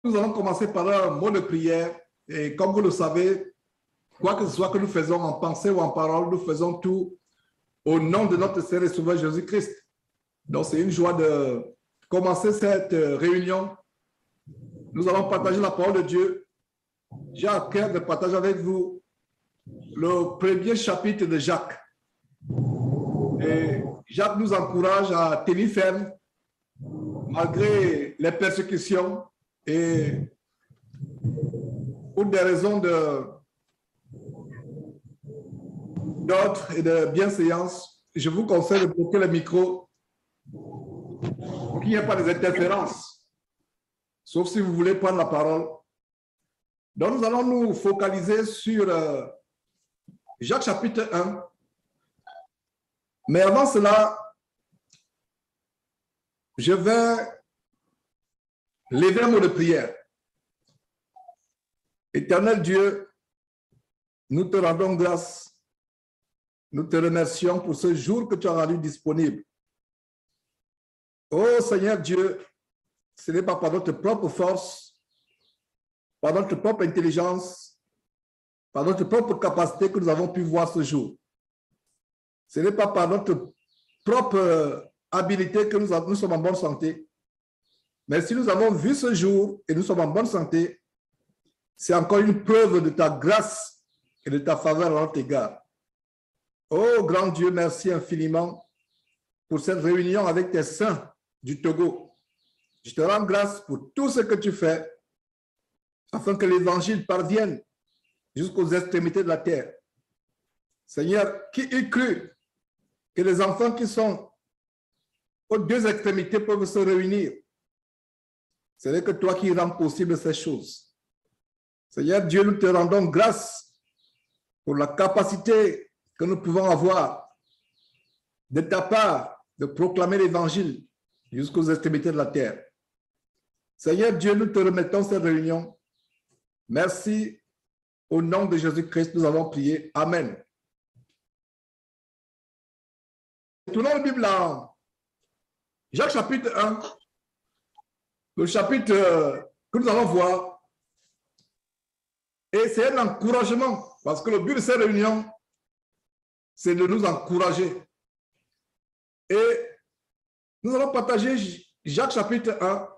Nous allons commencer par un mot de prière. Et comme vous le savez, quoi que ce soit que nous faisons en pensée ou en parole, nous faisons tout au nom de notre Seigneur et Sauveur Jésus-Christ. Donc, c'est une joie de commencer cette réunion. Nous allons partager la parole de Dieu. J'ai à cœur de partager avec vous le premier chapitre de Jacques. Et Jacques nous encourage à tenir ferme malgré les persécutions et pour des raisons d'ordre et de bienséance. Je vous conseille de bloquer le micro pour qu'il n'y ait pas des interférences, sauf si vous voulez prendre la parole. Donc, nous allons nous focaliser sur Jacques chapitre 1. Mais avant cela, je vais lever un mot de prière. Éternel Dieu, nous te rendons grâce. Nous te remercions pour ce jour que tu as rendu disponible. Oh Seigneur Dieu, ce n'est pas par notre propre force, par notre propre intelligence, par notre propre capacité que nous avons pu voir ce jour. Ce n'est pas par notre propre habilité que nous sommes en bonne santé. Mais si nous avons vu ce jour et nous sommes en bonne santé, c'est encore une preuve de ta grâce et de ta faveur à notre égard. Oh grand Dieu, merci infiniment pour cette réunion avec tes saints du Togo. Je te rends grâce pour tout ce que tu fais afin que l'évangile parvienne jusqu'aux extrémités de la terre. Seigneur, qui eût cru que les enfants qui sont aux deux extrémités peuvent se réunir? Ce n'est que toi qui rends possible ces choses. Seigneur Dieu, nous te rendons grâce pour la capacité que nous pouvons avoir de ta part de proclamer l'évangile jusqu'aux extrémités de la terre. Seigneur Dieu, nous te remettons cette réunion. Merci. Au nom de Jésus-Christ, nous avons prié. Amen. Tournons la Bible en Jacques chapitre 1, le chapitre que nous allons voir. Et c'est un encouragement, parce que le but de cette réunion, c'est de nous encourager. Et nous allons partager Jacques chapitre 1.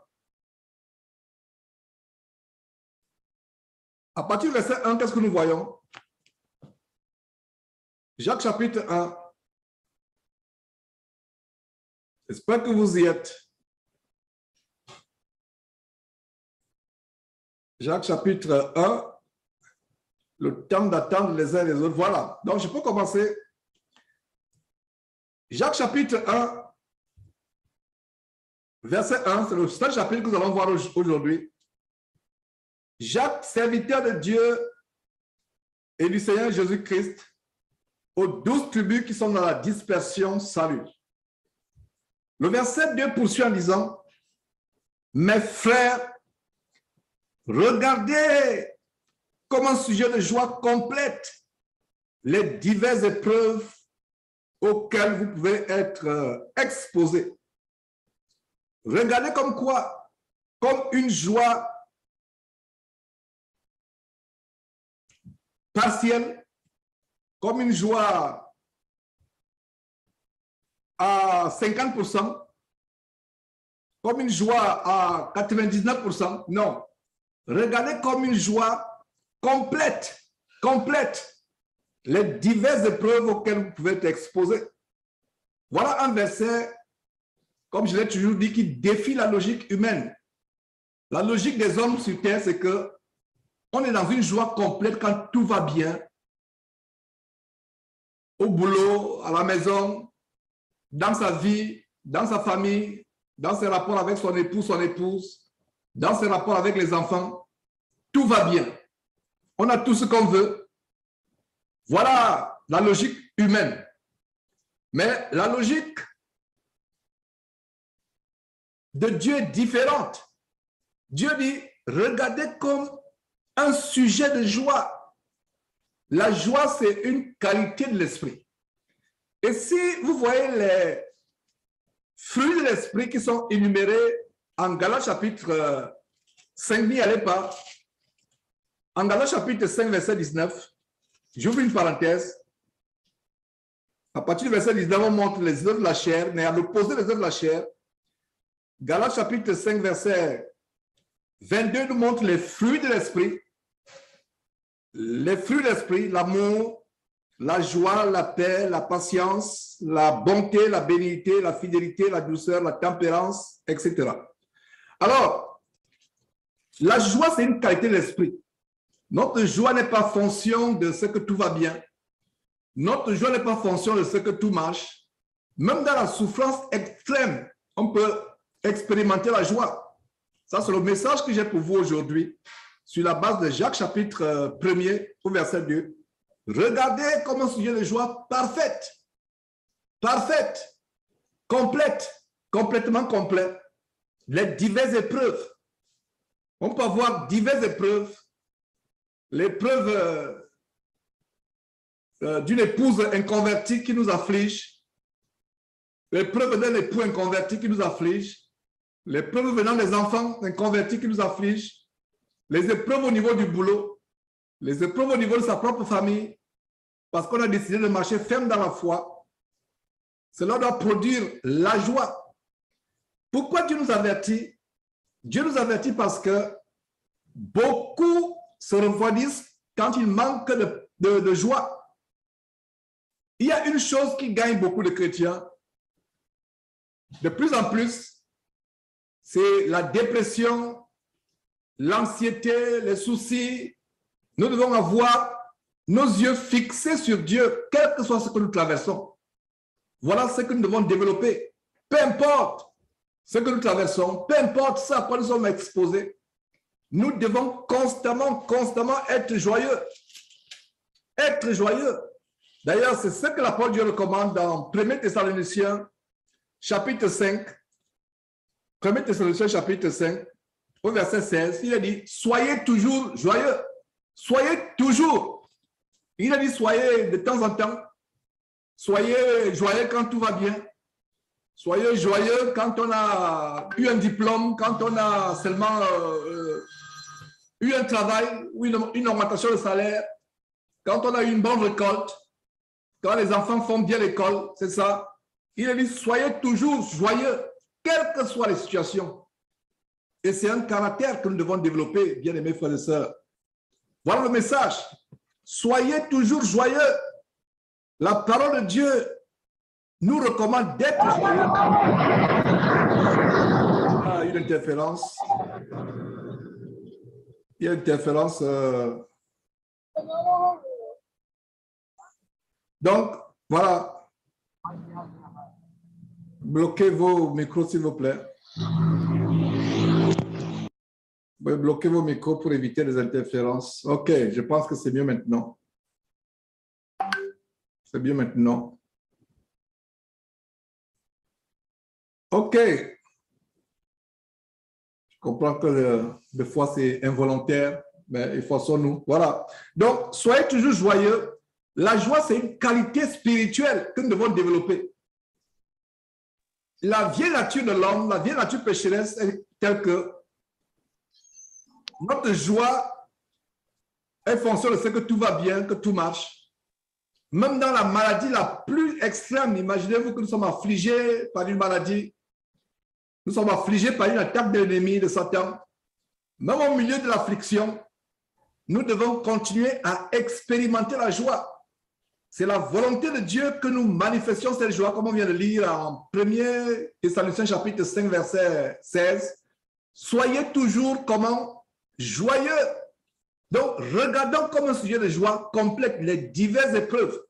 À partir du verset 1, qu'est-ce que nous voyons? Jacques chapitre 1. J'espère que vous y êtes. Jacques chapitre 1. Le temps d'attendre les uns les autres. Voilà. Donc, je peux commencer. Jacques chapitre 1, verset 1, c'est le seul chapitre que nous allons voir aujourd'hui. Jacques, serviteur de Dieu et du Seigneur Jésus-Christ, aux 12 tribus qui sont dans la dispersion, salut. Le verset 2 poursuit en disant, mes frères, regardez comme un sujet de joie complète les diverses épreuves auxquelles vous pouvez être exposés. Regardez comme quoi? Comme une joie partielle, comme une joie à 50%, comme une joie à 99%. Non. Regardez comme une joie complète, les diverses épreuves auxquelles vous pouvez être exposés. Voilà un verset, comme je l'ai toujours dit, qui défie la logique humaine. La logique des hommes sur terre, c'est que on est dans une joie complète quand tout va bien, au boulot, à la maison, dans sa vie, dans sa famille, dans ses rapports avec son époux, son épouse, dans ses rapports avec les enfants. Tout va bien. On a tout ce qu'on veut. Voilà la logique humaine. Mais la logique de Dieu est différente. Dieu dit, regardez comme un sujet de joie. La joie, c'est une qualité de l'esprit. Et si vous voyez les fruits de l'esprit qui sont énumérés en Galates chapitre 5 n'y allez pas. En Galates chapitre 5, verset 19, j'ouvre une parenthèse. À partir du verset 19, on montre les œuvres de la chair, mais à l'opposé des œuvres de la chair, Galates chapitre 5, verset 22 nous montre les fruits de l'esprit. Les fruits de l'esprit, l'amour, la joie, la paix, la patience, la bonté, la bénignité, la fidélité, la douceur, la tempérance, etc. Alors, la joie, c'est une qualité de l'esprit. Notre joie n'est pas fonction de ce que tout va bien. Notre joie n'est pas fonction de ce que tout marche. Même dans la souffrance extrême, on peut expérimenter la joie. Ça, c'est le message que j'ai pour vous aujourd'hui, sur la base de Jacques chapitre 1er au verset 2. Regardez comme un sujet de joie parfaite, parfaite, complète, complètement complète. Les diverses épreuves. On peut avoir diverses épreuves. L'épreuve d'une épouse inconvertie qui nous afflige, l'épreuve d'un époux inconverti qui nous afflige, l'épreuve venant des enfants inconvertis qui nous affligent, les épreuves au niveau du boulot, les épreuves au niveau de sa propre famille, parce qu'on a décidé de marcher ferme dans la foi. Cela doit produire la joie. Pourquoi Dieu nous avertit? Dieu nous avertit parce que beaucoup se refroidissent quand il manque de joie. Il y a une chose qui gagne beaucoup de chrétiens, de plus en plus, c'est la dépression, l'anxiété, les soucis. Nous devons avoir nos yeux fixés sur Dieu, quel que soit ce que nous traversons. Voilà ce que nous devons développer. Peu importe ce que nous traversons, peu importe ce à quoi nous sommes exposés, nous devons constamment être joyeux. Être joyeux. D'ailleurs, c'est ce que la parole de Dieu recommande dans 1 Thessaloniciens, chapitre 5. 1 Thessaloniciens, chapitre 5, au verset 16, il a dit, soyez toujours joyeux. Soyez toujours. Il a dit, soyez de temps en temps. Soyez joyeux quand tout va bien. Soyez joyeux quand on a eu un diplôme, quand on a seulement eu un travail ou une augmentation de salaire, quand on a eu une bonne récolte, quand les enfants font bien l'école, c'est ça. Il a dit, soyez toujours joyeux, quelles que soient les situations. Et c'est un caractère que nous devons développer, bien aimés frères et sœurs. Voilà le message. Soyez toujours joyeux. La parole de Dieu nous recommande d'être joyeux. Ah, une interférence. Il y a une interférence. Donc, voilà. Bloquez vos micros, s'il vous plaît. Bloquez vos micros pour éviter les interférences. OK, je pense que c'est mieux maintenant. C'est mieux maintenant. OK. Je comprends que des fois c'est involontaire, mais efforçons-nous. Voilà. Donc, soyez toujours joyeux. La joie, c'est une qualité spirituelle que nous devons développer. La vieille nature de l'homme, la vieille nature pécheresse est telle que notre joie est fonction de ce que tout va bien, que tout marche. Même dans la maladie la plus extrême, imaginez-vous que nous sommes affligés par une maladie. Nous sommes affligés par une attaque de l'ennemi, de Satan. Même au milieu de l'affliction, nous devons continuer à expérimenter la joie. C'est la volonté de Dieu que nous manifestions cette joie, comme on vient de lire en 1 Thessaloniciens chapitre 5, verset 16. Soyez toujours comment? Joyeux. Donc, regardons comme un sujet de joie complète les diverses épreuves.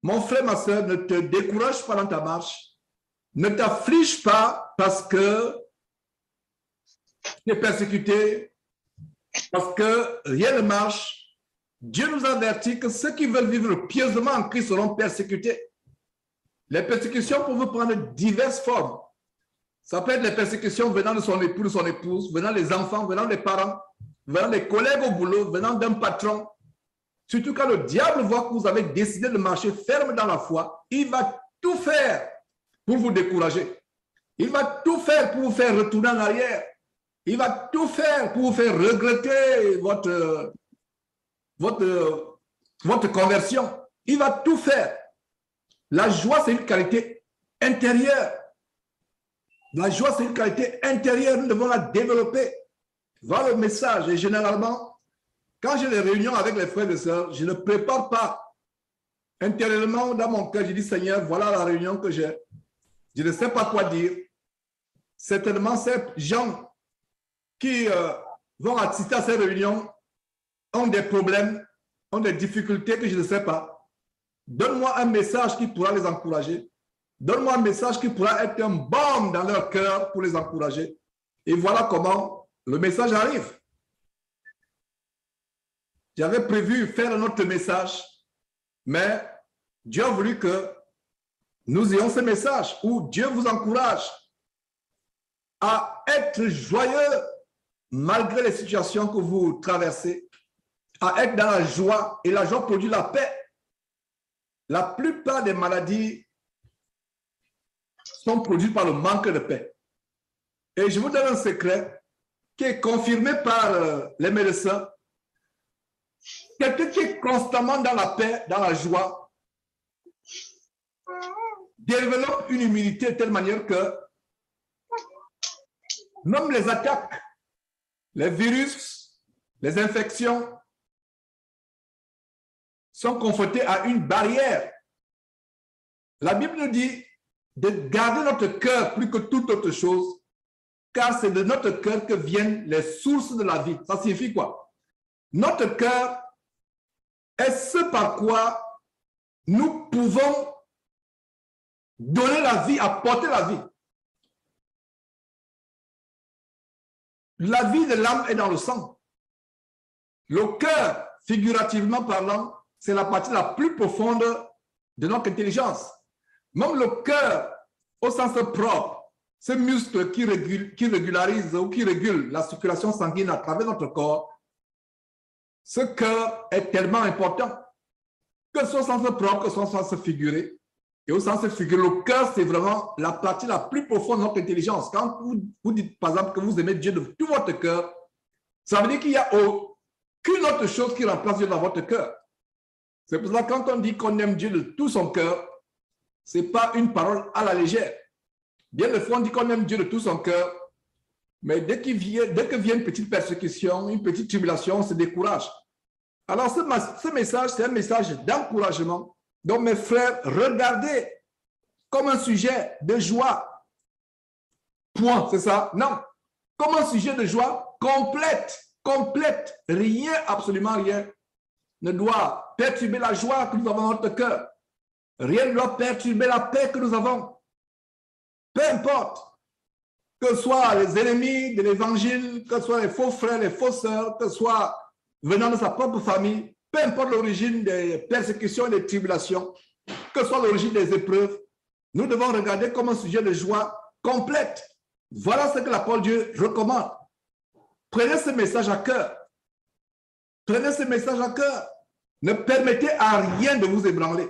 Mon frère, ma soeur, ne te décourage pas dans ta marche. Ne t'afflige pas parce que tu es persécuté, parce que rien ne marche. Dieu nous avertit que ceux qui veulent vivre pieusement en Christ seront persécutés. Les persécutions peuvent prendre diverses formes. Ça peut être les persécutions venant de son époux, de son épouse, venant des enfants, venant des parents, venant des collègues au boulot, venant d'un patron. Surtout quand le diable voit que vous avez décidé de marcher ferme dans la foi, il va tout faire pour vous décourager. Il va tout faire pour vous faire retourner en arrière. Il va tout faire pour vous faire regretter votre conversion. Il va tout faire. La joie, c'est une qualité intérieure. La joie, c'est une qualité intérieure. Nous devons la développer. Voilà le message. Et généralement, quand j'ai des réunions avec les frères et sœurs, je ne prépare pas intérieurement dans mon cœur. Je dis, Seigneur, voilà la réunion que j'ai. Je ne sais pas quoi dire. Certainement, ces gens qui vont assister à ces réunions ont des problèmes, ont des difficultés que je ne sais pas. Donne-moi un message qui pourra les encourager. Donne-moi un message qui pourra être un baume dans leur cœur pour les encourager. Et voilà comment le message arrive. J'avais prévu faire un autre message, mais Dieu a voulu que nous ayons ce message où Dieu vous encourage à être joyeux malgré les situations que vous traversez, à être dans la joie, et la joie produit la paix. La plupart des maladies sont produites par le manque de paix. Et je vous donne un secret qui est confirmé par les médecins. Quelqu'un qui est constamment dans la paix, dans la joie, développe une immunité de telle manière que même les attaques, les virus, les infections sont confrontés à une barrière. La Bible nous dit de garder notre cœur plus que toute autre chose, car c'est de notre cœur que viennent les sources de la vie. Ça signifie quoi? Notre cœur est ce par quoi nous pouvons donner la vie, apporter la vie. La vie de l'âme est dans le sang. Le cœur, figurativement parlant, c'est la partie la plus profonde de notre intelligence. Même le cœur, au sens propre, ce muscle qui régularise ou qui régule la circulation sanguine à travers notre corps, ce cœur est tellement important, que ce soit au sens propre, que ce soit au sens figuré. Et au sens figuré, le cœur, c'est vraiment la partie la plus profonde de notre intelligence. Quand vous dites, par exemple, que vous aimez Dieu de tout votre cœur, ça veut dire qu'il n'y a aucune autre chose qui remplace Dieu dans votre cœur. C'est pour ça que quand on dit qu'on aime Dieu de tout son cœur, ce n'est pas une parole à la légère. Bien des fois, on dit qu'on aime Dieu de tout son cœur, mais dès que vient une petite persécution, une petite tribulation, on se décourage. Alors, ce message, c'est un message d'encouragement. Donc, mes frères, regardez comme un sujet de joie. Point, c'est ça? Non. Comme un sujet de joie complète. Rien, absolument rien, ne doit perturber la joie que nous avons dans notre cœur. Rien ne doit perturber la paix que nous avons. Peu importe, que ce soit les ennemis de l'évangile, que ce soit les faux frères, les fausses sœurs, que ce soit venant de sa propre famille, peu importe l'origine des persécutions et des tribulations, que ce soit l'origine des épreuves, nous devons regarder comme un sujet de joie complète. Voilà ce que la parole de Dieu recommande. Prenez ce message à cœur. Prenez ce message à cœur. Ne permettez à rien de vous ébranler.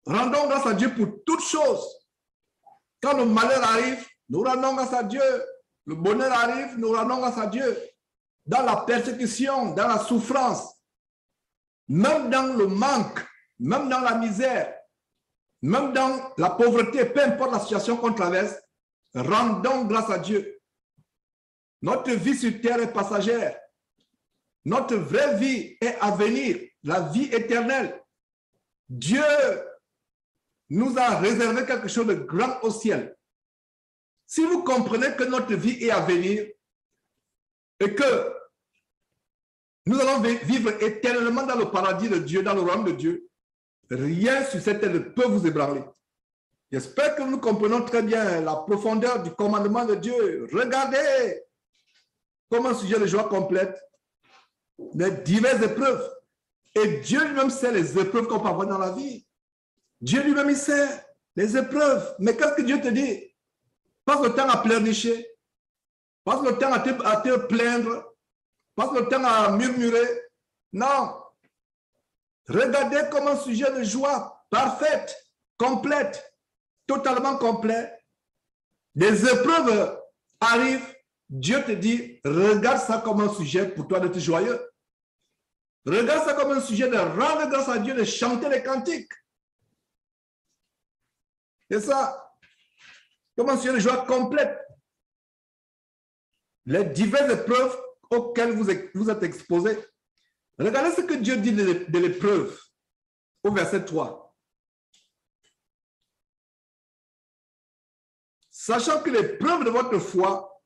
Rendons grâce à Dieu pour toutes choses. Quand le malheur arrive, nous rendons grâce à Dieu. Le bonheur arrive, nous rendons grâce à Dieu. Dans la persécution, dans la souffrance, même dans le manque, même dans la misère, même dans la pauvreté, peu importe la situation qu'on traverse, rendons grâce à Dieu. Notre vie sur terre est passagère. Notre vraie vie est à venir, la vie éternelle. Dieu nous a réservé quelque chose de grand au ciel. Si vous comprenez que notre vie est à venir et que nous allons vivre éternellement dans le paradis de Dieu, dans le royaume de Dieu, rien sur cette terre ne peut vous ébranler. J'espère que nous comprenons très bien la profondeur du commandement de Dieu. Regardez comme un sujet de joie complète les diverses épreuves. Et Dieu lui-même sait les épreuves qu'on peut avoir dans la vie. Dieu lui-même, il sait les épreuves. Mais qu'est-ce que Dieu te dit? Passe le temps à pleurnicher. Passe le temps à te plaindre. Passe le temps à murmurer. Non. Regardez comme un sujet de joie parfaite, complète, totalement complet. Des épreuves arrivent Dieu te dit, regarde ça comme un sujet pour toi d'être joyeux. Regarde ça comme un sujet de rendre grâce à Dieu, de chanter les cantiques. C'est ça. Comme un sujet de joie complète. Les diverses épreuves auxquelles vous êtes exposés. Regardez ce que Dieu dit de l'épreuve au verset 3. Sachant que l'épreuve de votre foi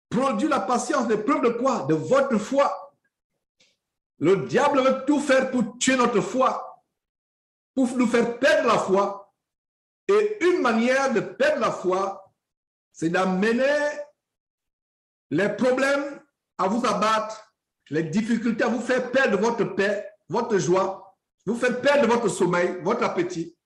produit la patience. L'épreuve de quoi? De votre foi. Le diable veut tout faire pour tuer notre foi, pour nous faire perdre la foi. Et une manière de perdre la foi, c'est d'amener les problèmes à vous abattre, les difficultés à vous faire perdre votre paix, votre joie, vous faire perdre votre sommeil, votre appétit.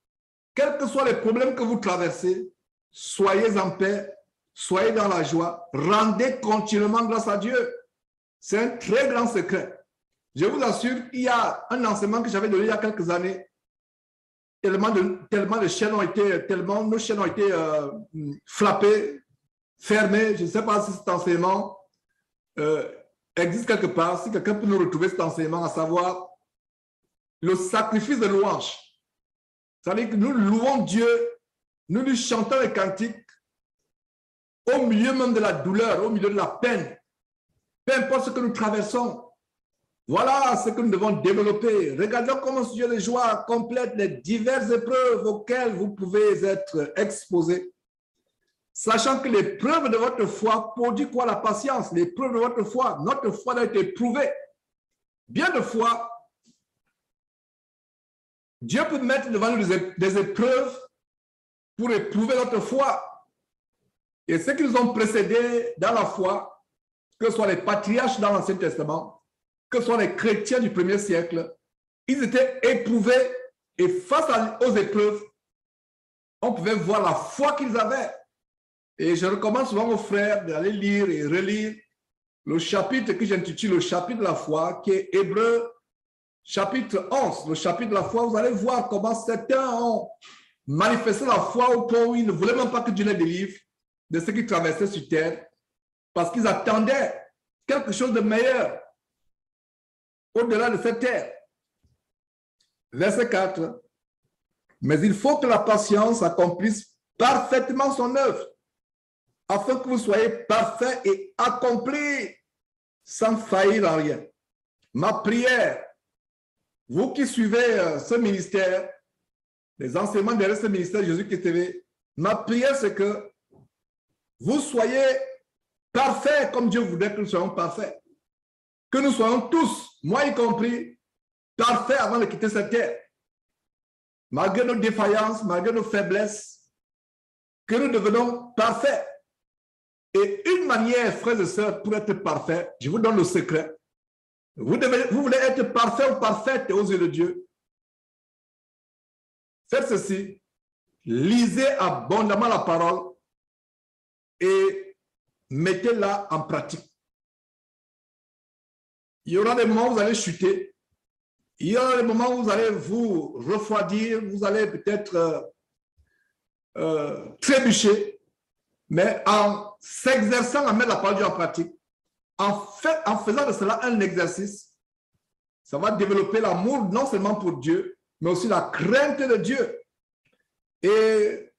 Quels que soient les problèmes que vous traversez, soyez en paix, soyez dans la joie, rendez continuellement grâce à Dieu. C'est un très grand secret. Je vous assure, il y a un enseignement que j'avais donné il y a quelques années. Tellement de chaînes ont été, nos chaînes ont été frappées, fermées. Je ne sais pas si cet enseignement existe quelque part, si quelqu'un peut nous retrouver cet enseignement, à savoir le sacrifice de louange. C'est-à-dire que nous louons Dieu, nous lui chantons les cantiques au milieu même de la douleur, au milieu de la peine. Peu importe ce que nous traversons. Voilà ce que nous devons développer. Regardons comment Dieu de joie complète les diverses épreuves auxquelles vous pouvez être exposés. Sachant que l'épreuve de votre foi produit quoi? La patience. L'épreuve de votre foi, notre foi a été éprouvée. Bien de fois, Dieu peut mettre devant nous des épreuves pour éprouver notre foi. Et ceux qui nous ont précédés dans la foi, que ce soit les patriarches dans l'Ancien Testament, que ce soit les chrétiens du 1er siècle, ils étaient éprouvés et face aux épreuves, on pouvait voir la foi qu'ils avaient. Et je recommande souvent aux frères d'aller lire et relire le chapitre que j'intitule le chapitre de la foi, qui est Hébreux chapitre 11, le chapitre de la foi. Vous allez voir comment certains ont manifesté la foi au point où ils ne voulaient même pas que Dieu les délivre de ce qui traversait sur terre, parce qu'ils attendaient quelque chose de meilleur au-delà de cette terre. Verset 4. Mais il faut que la patience accomplisse parfaitement son œuvre, afin que vous soyez parfaits et accomplis sans faillir en rien. Ma prière, vous qui suivez ce ministère, les enseignements derrière ce ministère Jésus-Christ TV, ma prière, c'est que vous soyez parfaits comme Dieu voudrait que nous soyons parfaits. Que nous soyons tous, moi y compris, parfaits avant de quitter cette terre. Malgré nos défaillances, malgré nos faiblesses, que nous devenons parfaits. Et une manière, frères et sœurs, pour être parfaits, je vous donne le secret. Vous voulez être parfait ou parfaite aux yeux de Dieu. Faites ceci. Lisez abondamment la parole et mettez-la en pratique. Il y aura des moments où vous allez chuter. Il y aura des moments où vous allez vous refroidir, vous allez peut-être trébucher. Mais en s'exerçant à mettre la parole de Dieu en pratique, en faisant de cela un exercice, ça va développer l'amour non seulement pour Dieu, mais aussi la crainte de Dieu. Et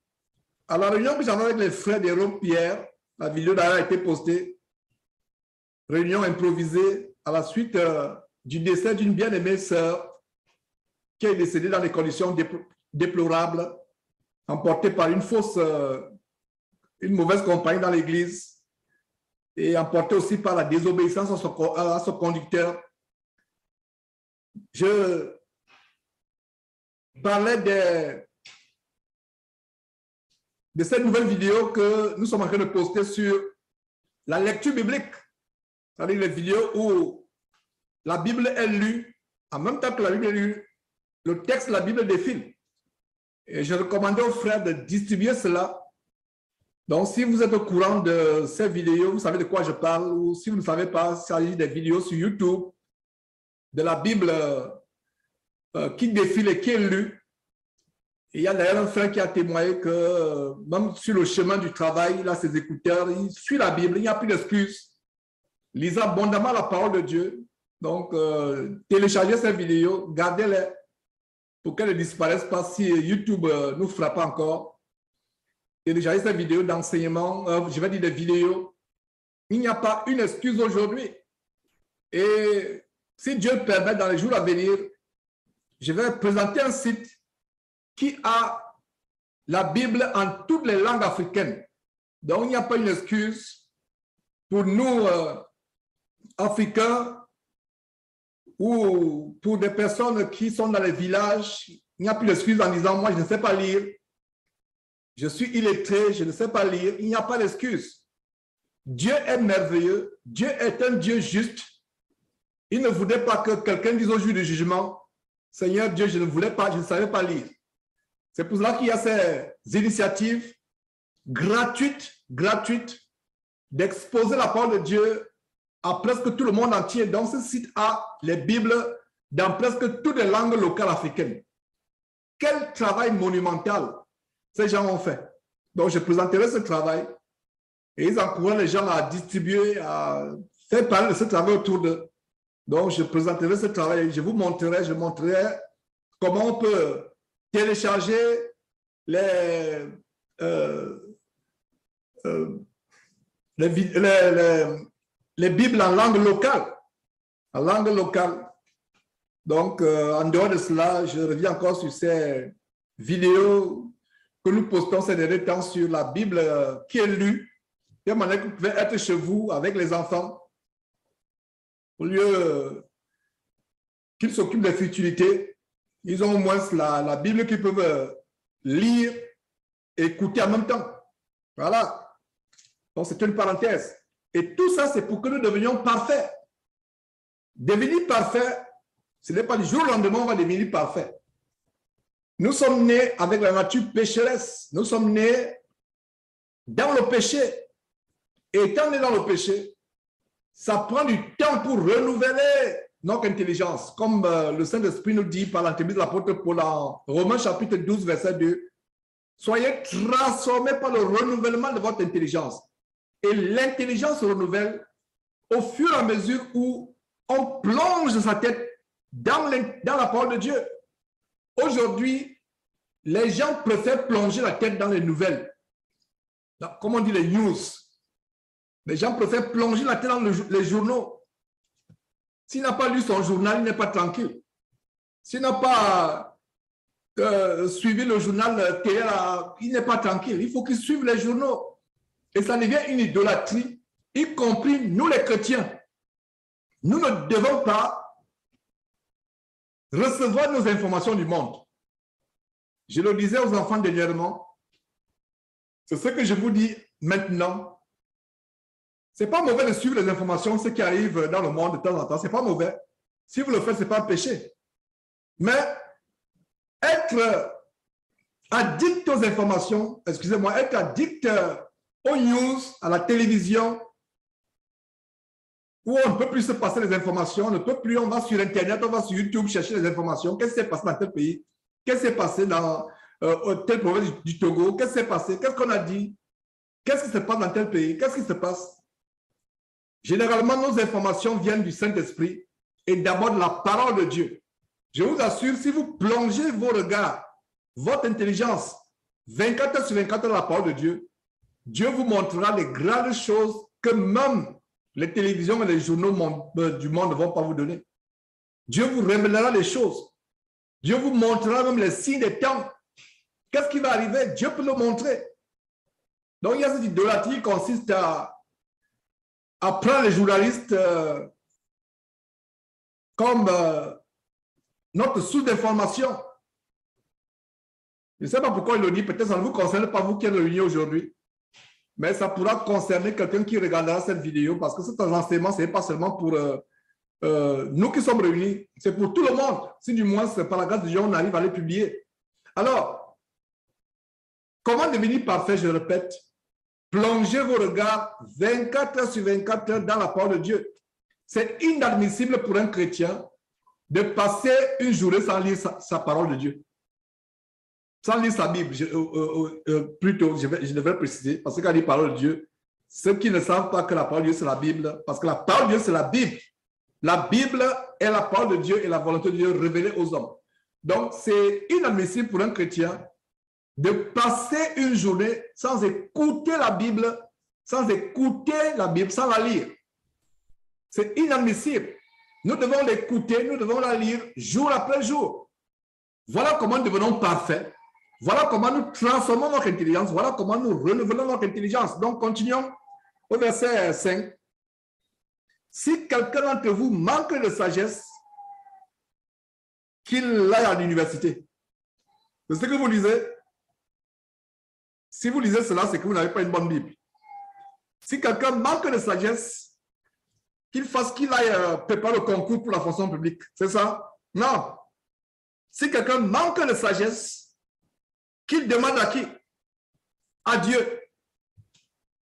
à la réunion que j'avais avec les frères de Rome Pierre, la vidéo d'ailleurs a été postée, réunion improvisée à la suite du décès d'une bien-aimée sœur qui est décédée dans des conditions déplorables, emportée par une mauvaise compagnie dans l'église et emportée aussi par la désobéissance à son conducteur. Je parlais de cette nouvelle vidéo que nous sommes en train de poster sur la lecture biblique, c'est-à-dire les vidéos où la Bible est lue, en même temps que la Bible est lue, le texte de la Bible défile. Et je recommandais aux frères de distribuer cela. Donc, si vous êtes au courant de ces vidéos, vous savez de quoi je parle, ou si vous ne savez pas, il s'agit des vidéos sur YouTube, de la Bible qui défile et qui est lue. Et il y a d'ailleurs un frère qui a témoigné que même sur le chemin du travail, il a ses écouteurs, il suit la Bible, il n'y a plus d'excuses. Lisez abondamment la parole de Dieu. Donc, téléchargez ces vidéos, gardez-les pour qu'elles ne disparaissent pas si YouTube nous frappe encore. Téléchargez ces vidéos d'enseignement, je vais dire des vidéos. Il n'y a pas une excuse aujourd'hui. Et si Dieu le permet, dans les jours à venir, je vais présenter un site qui a la Bible en toutes les langues africaines. Donc, il n'y a pas une excuse pour nous, Africains, ou pour des personnes qui sont dans les villages. Il n'y a plus d'excuse en disant, moi, je ne sais pas lire. Je suis illettré, je ne sais pas lire. Il n'y a pas d'excuse. Dieu est merveilleux. Dieu est un Dieu juste. Il ne voudrait pas que quelqu'un dise au jour du jugement, Seigneur Dieu, je ne voulais pas, je ne savais pas lire. C'est pour cela qu'il y a ces initiatives gratuites d'exposer la parole de Dieu à presque tout le monde entier. Donc, ce site a les Bibles dans presque toutes les langues locales africaines. Quel travail monumental ces gens ont fait. Donc, je présenterai ce travail et ils encouragent les gens à distribuer, à faire parler de ce travail autour d'eux. Donc, je présenterai ce travail et je montrerai comment on peut télécharger les Bibles en langue locale. Donc, en dehors de cela, je reviens encore sur ces vidéos que nous postons ces derniers temps sur la Bible qui est lue. De manière que vous pouvez être chez vous avec les enfants, au lieu qu'ils s'occupent des futilités, ils ont au moins la Bible qu'ils peuvent lire et écouter en même temps. Voilà. Donc, c'est une parenthèse. Et tout ça, c'est pour que nous devenions parfaits. Devenir parfait, ce n'est pas du jour au lendemain, on va devenir parfait. Nous sommes nés avec la nature pécheresse. Nous sommes nés dans le péché. Et étant nés dans le péché, ça prend du temps pour renouveler notre intelligence. Comme le Saint-Esprit nous dit par l'intermédiaire de l'apôtre Paul en Romains chapitre 12, verset 2. Soyez transformés par le renouvellement de votre intelligence. Et l'intelligence se renouvelle au fur et à mesure où on plonge sa tête dans la parole de Dieu. Aujourd'hui, les gens préfèrent plonger la tête dans les nouvelles. Comme on dit les news. Les gens préfèrent plonger la tête dans les journaux. S'il n'a pas lu son journal, il n'est pas tranquille. S'il n'a pas suivi le journal télé, il n'est pas tranquille. Il faut qu'il suive les journaux. Et ça devient une idolâtrie, y compris nous les chrétiens. Nous ne devons pas recevoir nos informations du monde. Je le disais aux enfants dernièrement, c'est ce que je vous dis maintenant. Ce n'est pas mauvais de suivre les informations, ce qui arrive dans le monde de temps en temps, ce n'est pas mauvais. Si vous le faites, ce n'est pas un péché. Mais être addict aux informations, excusez-moi, être addict aux news, à la télévision, où on ne peut plus se passer les informations, on ne peut plus, on va sur Internet, on va sur YouTube chercher les informations. Qu'est-ce qui s'est passé dans tel pays? Qu'est-ce qui s'est passé dans telle province du Togo? Qu'est-ce qui s'est passé? Qu'est-ce qu'on a dit? Qu'est-ce qui se passe dans tel pays? Qu'est-ce qui se passe? Généralement, nos informations viennent du Saint-Esprit et d'abord de la parole de Dieu. Je vous assure, si vous plongez vos regards, votre intelligence, 24 heures sur 24 dans la parole de Dieu, Dieu vous montrera les grandes choses que même les télévisions et les journaux du monde ne vont pas vous donner. Dieu vous révélera les choses. Dieu vous montrera même les signes des temps. Qu'est-ce qui va arriver? Dieu peut le montrer. Donc, il y a cette idolâtrie qui consiste à prendre les journalistes comme notre source d'information. Je ne sais pas pourquoi il le dit, peut-être ça ne vous concerne pas vous qui êtes réunis aujourd'hui, mais ça pourra concerner quelqu'un qui regardera cette vidéo parce que cet enseignement, ce n'est pas seulement pour nous qui sommes réunis, c'est pour tout le monde. Si du moins, par la grâce de Dieu, on arrive à les publier. Alors, comment devenir parfait, je répète? Plongez vos regards 24 heures sur 24 heures dans la parole de Dieu. C'est inadmissible pour un chrétien de passer une journée sans lire sa parole de Dieu. sans lire sa Bible, plutôt, je devrais préciser, parce que quand il dit parole de Dieu, ceux qui ne savent pas que la parole de Dieu, c'est la Bible, parce que la parole de Dieu, c'est la Bible. La Bible est la parole de Dieu et la volonté de Dieu révélée aux hommes. Donc, c'est inadmissible pour un chrétien de passer une journée sans écouter la Bible, sans la lire. C'est inadmissible. Nous devons l'écouter, nous devons la lire jour après jour. Voilà comment nous devenons parfaits. Voilà comment nous transformons notre intelligence. Voilà comment nous renouvelons notre intelligence. Donc, continuons au verset 5. Si quelqu'un d'entre vous manque de sagesse, qu'il aille à l'université. C'est ce que vous lisez. Si vous lisez cela, c'est que vous n'avez pas une bonne Bible. Si quelqu'un manque de sagesse, qu'il aille préparer le concours pour la fonction publique. C'est ça? Non. Si quelqu'un manque de sagesse, qu'il demande à qui? À Dieu.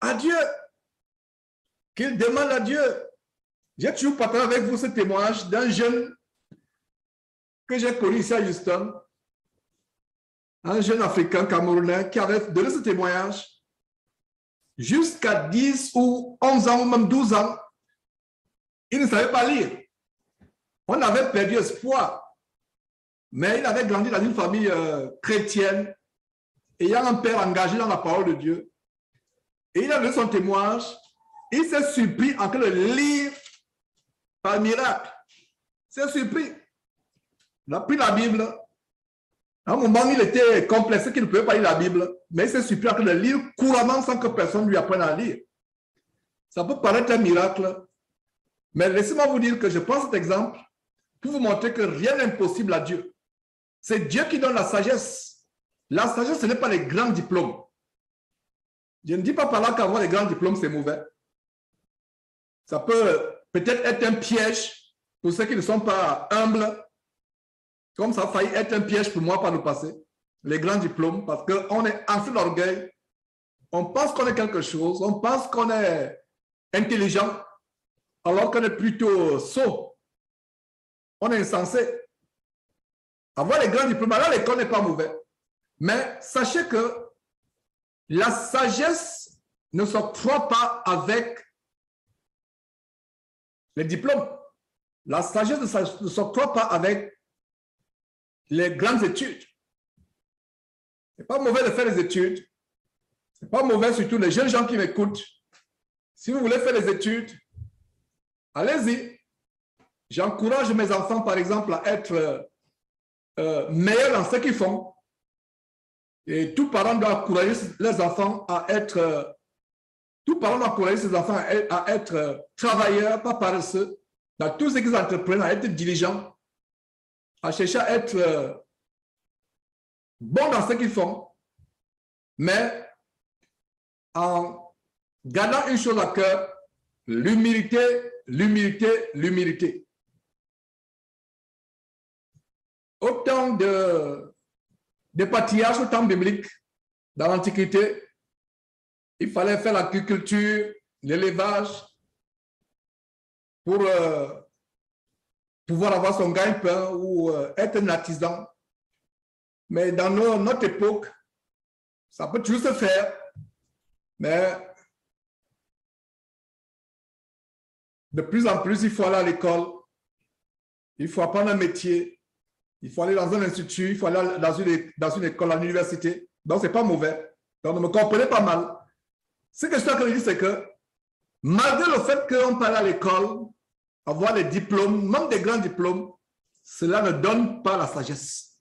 À Dieu. Qu'il demande à Dieu. J'ai toujours partagé avec vous ce témoignage d'un jeune que j'ai connu ici à Houston, un jeune Africain camerounais qui avait donné ce témoignage jusqu'à 10 ou 11 ans ou même 12 ans. Il ne savait pas lire. On avait perdu espoir. Mais il avait grandi dans une famille chrétienne, ayant un père engagé dans la parole de Dieu. Et il a donné son témoignage. Il s'est surpris en train de lire par miracle. Il s'est surpris. Il a pris la Bible. À un moment, il était complexé qu'il ne pouvait pas lire la Bible, mais il s'est surpris en train de lire couramment sans que personne ne lui apprenne à lire. Ça peut paraître un miracle, mais laissez-moi vous dire que je prends cet exemple pour vous montrer que rien n'est impossible à Dieu. C'est Dieu qui donne la sagesse. La sagesse, ce n'est pas les grands diplômes. Je ne dis pas par là qu'avoir les grands diplômes, c'est mauvais. Ça peut peut-être être un piège pour ceux qui ne sont pas humbles, comme ça a failli être un piège pour moi par le passé, les grands diplômes, parce qu'on est enflé d'orgueil, on pense qu'on est quelque chose, on pense qu'on est intelligent, alors qu'on est plutôt sot. On est insensé. Avoir les grands diplômes, là, l'école n'est pas mauvais. Mais sachez que la sagesse ne s'octroie pas avec les diplômes. La sagesse ne s'octroie pas avec les grandes études. Ce n'est pas mauvais de faire les études. Ce n'est pas mauvais, surtout les jeunes gens qui m'écoutent. Si vous voulez faire les études, allez-y. J'encourage mes enfants, par exemple, à être meilleurs dans ce qu'ils font. Et tout parent doit encourager les enfants à être... tout parent doit encourager ses enfants à être travailleurs, pas paresseux, dans tout ce qu'ils entreprennent, à être diligents, à chercher à être bons dans ce qu'ils font, mais en gardant une chose à cœur, l'humilité, l'humilité, l'humilité. Autant de patriarches au temps biblique, dans l'Antiquité, il fallait faire l'agriculture, l'élevage pour pouvoir avoir son gagne-pain ou être un artisan. Mais dans notre époque, ça peut toujours se faire, mais de plus en plus, il faut aller à l'école, il faut apprendre un métier, il faut aller dans un institut, il faut aller dans une école, à l'université. Donc, ce n'est pas mauvais. Donc, ne me comprenez pas mal. Ce que je suis en train de dire, c'est que malgré le fait qu'on parle à l'école, avoir des diplômes, même des grands diplômes, cela ne donne pas la sagesse.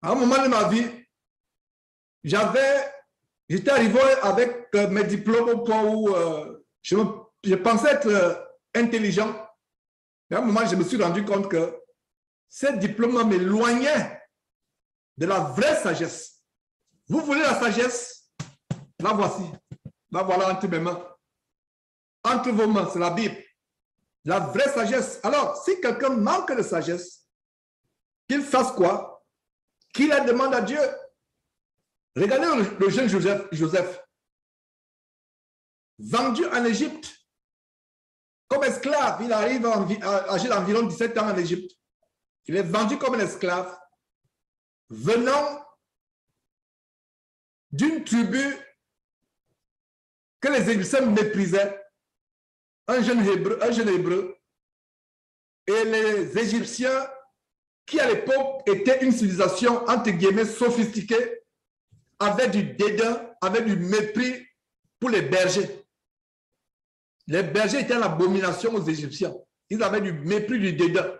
À un moment de ma vie, j'étais arrivé avec mes diplômes au point où je pensais être intelligent. Mais à un moment, je me suis rendu compte que ces diplômes m'éloignaient de la vraie sagesse. Vous voulez la sagesse? La voici. La voilà entre mes mains. Entre vos mains, c'est la Bible. La vraie sagesse. Alors, si quelqu'un manque de sagesse, qu'il fasse quoi? Qu'il la demande à Dieu. Regardez le jeune Joseph, vendu en Égypte, comme esclave. Il arrive à âgé d'environ 17 ans en Égypte. Il est vendu comme un esclave. venant d'une tribu que les Égyptiens méprisaient, un jeune hébreu, et les Égyptiens, qui à l'époque étaient une civilisation entre guillemets sophistiquée, avaient du dédain, avaient du mépris pour les bergers. Les bergers étaient l'abomination aux Égyptiens. Ils avaient du mépris, du dédain.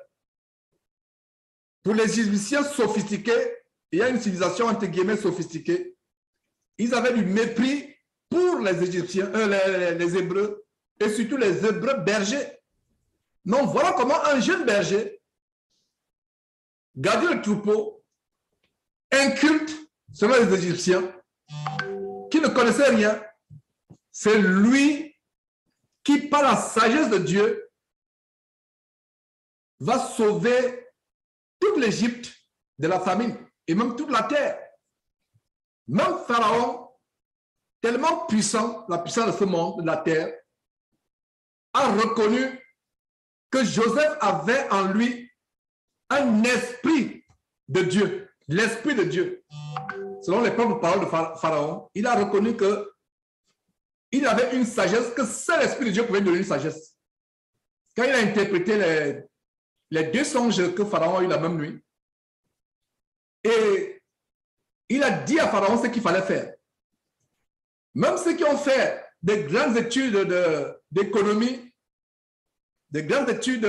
Pour les Égyptiens sophistiqués, il y a une civilisation entre guillemets sophistiquée, ils avaient du mépris pour les Égyptiens, les Hébreux, et surtout les Hébreux bergers. Donc voilà comment un jeune berger gardait le troupeau, inculte selon les Égyptiens, qui ne connaissait rien. C'est lui qui, par la sagesse de Dieu, va sauver toute l'Égypte de la famine et même toute la terre. Même Pharaon, tellement puissant, la puissance de ce monde, de la terre, a reconnu que Joseph avait en lui un esprit de Dieu, l'esprit de Dieu. Selon les propres paroles de Pharaon, il a reconnu qu'il avait une sagesse, que seul l'esprit de Dieu pouvait donner une sagesse. Quand il a interprété les deux songes que Pharaon a eu la même nuit, et il a dit à Pharaon ce qu'il fallait faire. Même ceux qui ont fait des grandes études d'économie, des grandes études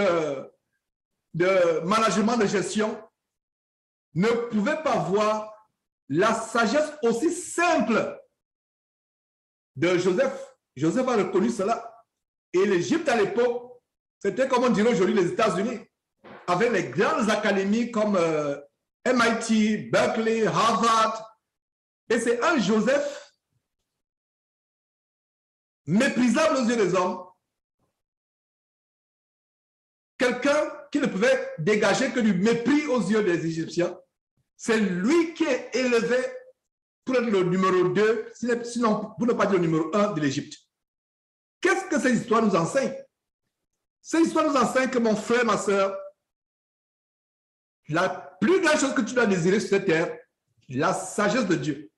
de management, de gestion, ne pouvaient pas voir la sagesse aussi simple de Joseph. Joseph a reconnu cela. Et l'Égypte à l'époque, c'était comme on dirait aujourd'hui les États-Unis, avec les grandes académies comme MIT, Berkeley, Harvard. Et c'est un Joseph méprisable aux yeux des hommes, quelqu'un qui ne pouvait dégager que du mépris aux yeux des Égyptiens. C'est lui qui est élevé pour être le numéro 2, sinon pour ne pas dire le numéro 1 de l'Égypte. Qu'est-ce que cette histoire nous enseigne? Cette histoire nous enseigne que mon frère, ma soeur, la plus grande chose que tu dois désirer sur cette terre, la sagesse de Dieu.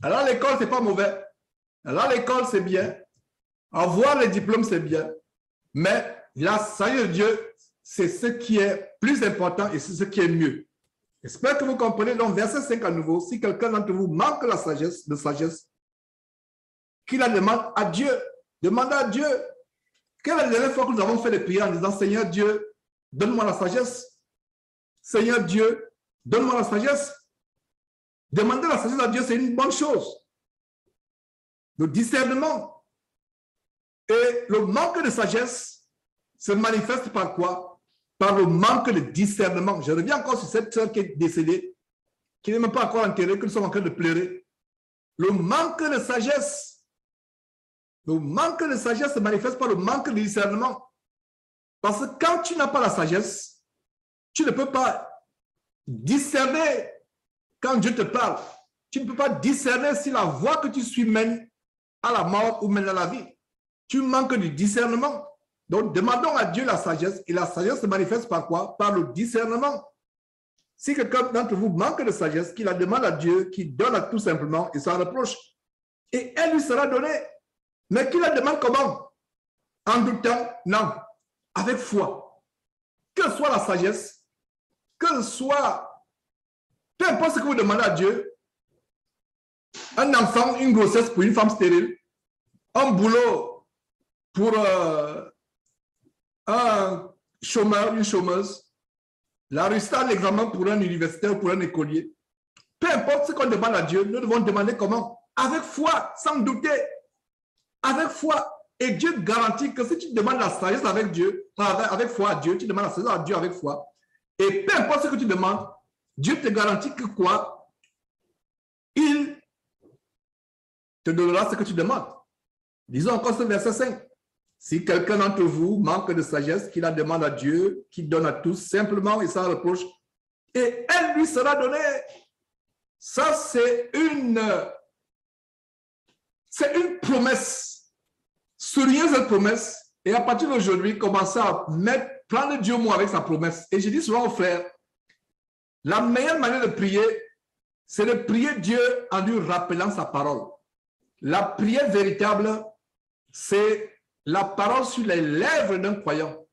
Alors l'école, ce n'est pas mauvais. Alors l'école, c'est bien. Avoir les diplômes, c'est bien. Mais la sagesse de Dieu, c'est ce qui est plus important et c'est ce qui est mieux. J'espère que vous comprenez. Donc, verset 5 à nouveau. Si quelqu'un d'entre vous manque la sagesse, qu'il la demande à Dieu. Demandez à Dieu. Quelle est la dernière fois que nous avons fait des prières en disant, Seigneur Dieu, donne-moi la sagesse. Seigneur Dieu, donne-moi la sagesse. Demander la sagesse à Dieu, c'est une bonne chose. Le discernement. Et le manque de sagesse se manifeste par quoi? Par le manque de discernement. Je reviens encore sur cette sœur qui est décédée, qui n'est même pas encore enterrée, que nous sommes en train de pleurer. Le manque de sagesse. Le manque de sagesse se manifeste par le manque de discernement. Parce que quand tu n'as pas la sagesse, tu ne peux pas discerner quand Dieu te parle. Tu ne peux pas discerner si la voie que tu suis mène à la mort ou mène à la vie. Tu manques de discernement. Donc, demandons à Dieu la sagesse. Et la sagesse se manifeste par quoi? Par le discernement. Si quelqu'un d'entre vous manque de sagesse, qu'il la demande à Dieu, qu'il donne à tout simplement et sans reproche. Et elle lui sera donnée. Mais qu'il la demande comment? En doutant? Non. Avec foi. Que soit la sagesse, que soit, peu importe ce que vous demandez à Dieu, un enfant, une grossesse pour une femme stérile, un boulot pour un chômeur, une chômeuse, la réussite à l'examen pour un universitaire ou pour un écolier. Peu importe ce qu'on demande à Dieu, nous devons demander comment? Avec foi, sans douter. Avec foi. Et Dieu garantit que si tu demandes la sagesse avec Dieu, avec foi à Dieu, tu demandes la sagesse à Dieu avec foi. Et peu importe ce que tu demandes, Dieu te garantit que quoi? Il te donnera ce que tu demandes. Disons encore ce verset 5. Si quelqu'un d'entre vous manque de sagesse, qu'il la demande à Dieu, qui donne à tous simplement et sans reproche, et elle lui sera donnée. Ça, c'est une promesse. Soulignez cette promesse et à partir d'aujourd'hui, commencez à prendre Dieu mot avec sa promesse. Et je dis souvent aux frères, la meilleure manière de prier, c'est de prier Dieu en lui rappelant sa parole. La prière véritable, c'est la parole sur les lèvres d'un croyant.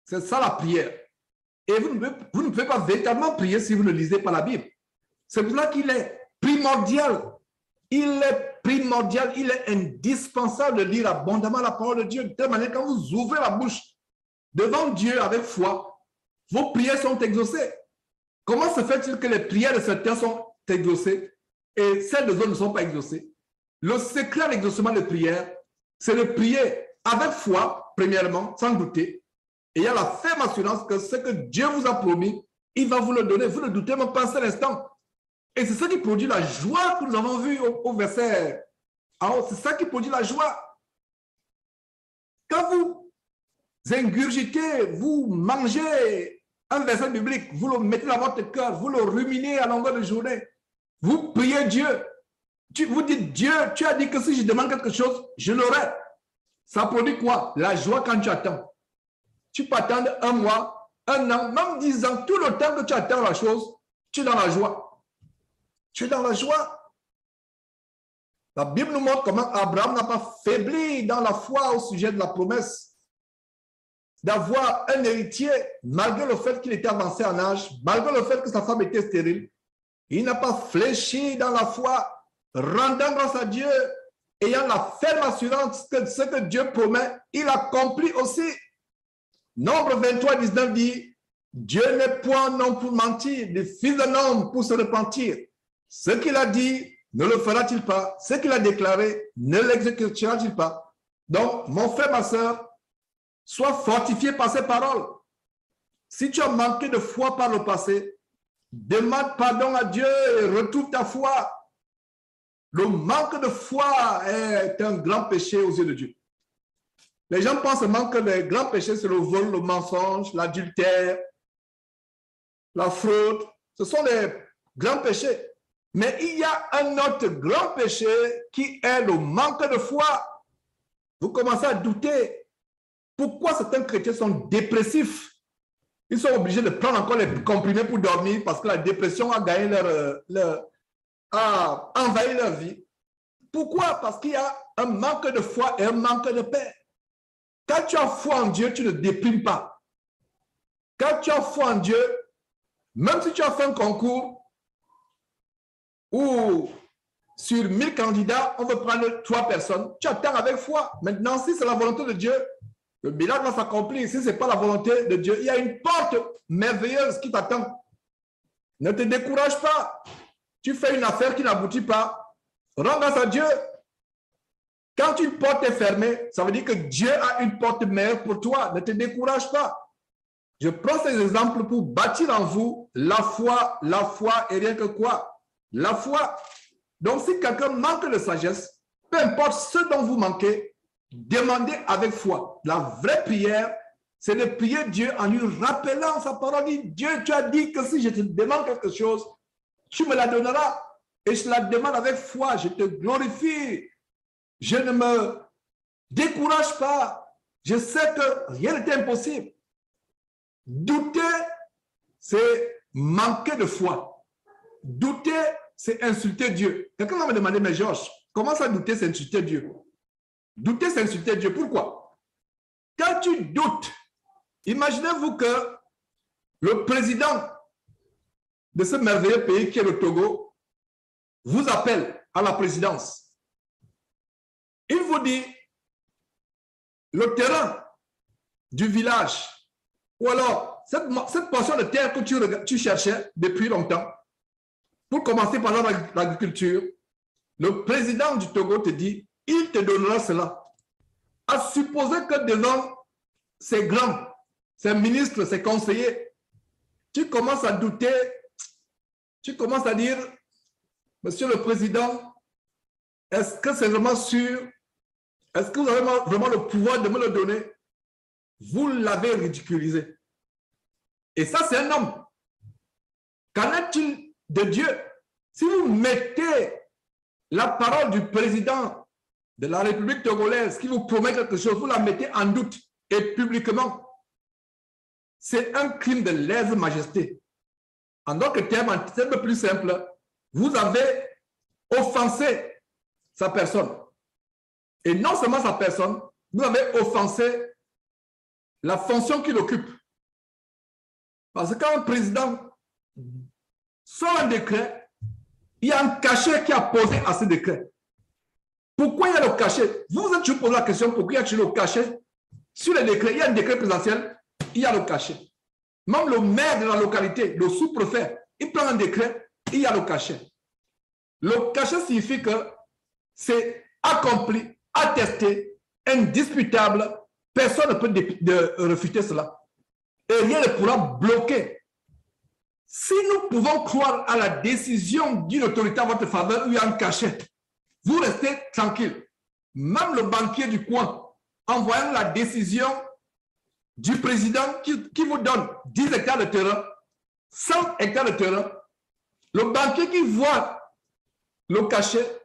C'est ça la prière. Et vous ne pouvez pas véritablement prier si vous ne lisez pas la Bible. C'est pour cela qu'il est primordial. Il est primordial, il est indispensable de lire abondamment la parole de Dieu. De telle manière, quand vous ouvrez la bouche devant Dieu avec foi, vos prières sont exaucées. Comment se fait-il que les prières de certains sont exaucées et celles des autres ne sont pas exaucées? Le secret à l'exaucement des prières, c'est de prier avec foi, premièrement, sans douter. Et il y a la ferme assurance que ce que Dieu vous a promis, il va vous le donner. Vous ne doutez même pas un seul instant. Et c'est ça qui produit la joie que nous avons vu au verset en haut. C'est ça qui produit la joie. Quand vous ingurgitez, vous mangez un verset biblique, vous le mettez dans votre cœur, vous le ruminez à longueur de journée, vous priez Dieu. Vous dites, Dieu, tu as dit que si je demande quelque chose, je l'aurai. Ça produit quoi? La joie quand tu attends. Tu peux attendre un mois, un an, même 10 ans, tout le temps que tu attends la chose, tu es dans la joie. Tu es dans la joie. La Bible nous montre comment Abraham n'a pas faibli dans la foi au sujet de la promesse d'avoir un héritier, malgré le fait qu'il était avancé en âge, malgré le fait que sa femme était stérile. Il n'a pas fléchi dans la foi, rendant grâce à Dieu, ayant la ferme assurance que ce que Dieu promet, il accomplit aussi. Nombre 23, 19 dit, Dieu n'est point un homme pour mentir, le fils d'un homme pour se repentir. Ce qu'il a dit, ne le fera-t-il pas? Ce qu'il a déclaré, ne l'exécutera-t-il pas? Donc, mon frère, ma soeur, sois fortifié par ces paroles. Si tu as manqué de foi par le passé, demande pardon à Dieu et retrouve ta foi. Le manque de foi est un grand péché aux yeux de Dieu. Les gens pensent seulement que les grands péchés, c'est le vol, le mensonge, l'adultère, la fraude. Ce sont les grands péchés. Mais il y a un autre grand péché qui est le manque de foi. Vous commencez à douter. Pourquoi certains chrétiens sont dépressifs? Ils sont obligés de prendre encore les comprimés pour dormir parce que la dépression a gagné a envahi leur vie. Pourquoi? Parce qu'il y a un manque de foi et un manque de paix. Quand tu as foi en Dieu, tu ne déprimes pas. Quand tu as foi en Dieu, même si tu as fait un concours où sur 1000 candidats, on veut prendre 3 personnes, tu attends avec foi. Maintenant, si c'est la volonté de Dieu, le miracle va s'accomplir. Si ce n'est pas la volonté de Dieu, il y a une porte merveilleuse qui t'attend. Ne te décourage pas. Tu fais une affaire qui n'aboutit pas. Rends grâce à Dieu. Quand une porte est fermée, ça veut dire que Dieu a une porte meilleure pour toi. Ne te décourage pas. Je prends ces exemples pour bâtir en vous la foi et rien que quoi? La foi. Donc, si quelqu'un manque de sagesse, peu importe ce dont vous manquez, demandez avec foi. La vraie prière, c'est de prier Dieu en lui rappelant sa parole. Dieu, tu as dit que si je te demande quelque chose, tu me la donneras. Et je la demande avec foi. Je te glorifie. Je ne me décourage pas. Je sais que rien n'est impossible. Douter, c'est manquer de foi. Douter, c'est insulter Dieu. Quelqu'un va me demander, mais Georges, comment ça douter, c'est insulter Dieu? Douter, c'est insulter Dieu. Pourquoi? Quand tu doutes, imaginez-vous que le président de ce merveilleux pays qui est le Togo vous appelle à la présidence. Il vous dit, le terrain du village, ou alors cette portion de terre que tu cherchais depuis longtemps, pour commencer par l'agriculture, le président du Togo te dit, il te donnera cela. À supposer que devant ses grands, ses ministres, ses conseillers, tu commences à douter, tu commences à dire, Monsieur le Président, est-ce que c'est vraiment sûr? Est-ce que vous avez vraiment le pouvoir de me le donner? Vous l'avez ridiculisé. Et ça, c'est un homme. Qu'en est-il de Dieu? Si vous mettez la parole du président de la République togolaise qui vous promet quelque chose, vous la mettez en doute et publiquement, c'est un crime de lèse-majesté. En d'autres termes, un terme plus simple, vous avez offensé sa personne. Et non seulement sa personne, vous avez offensé la fonction qu'il occupe. Parce que quand un président sort un décret, il y a un cachet qui a posé à ce décret. Pourquoi il y a le cachet? Vous vous êtes toujours posé la question pourquoi il y a toujours le cachet sur le décret. Il y a un décret présidentiel, il y a le cachet. Même le maire de la localité, le sous-préfet, il prend un décret, il y a le cachet. Le cachet signifie que c'est accompli, attesté, indisputable. Personne ne peut refuter cela. Et rien ne pourra bloquer. Si nous pouvons croire à la décision d'une autorité en votre faveur où il y a un cachet, vous restez tranquille. Même le banquier du coin, en voyant la décision du président qui vous donne 10 hectares de terrain, 100 hectares de terrain, le banquier qui voit le cachet,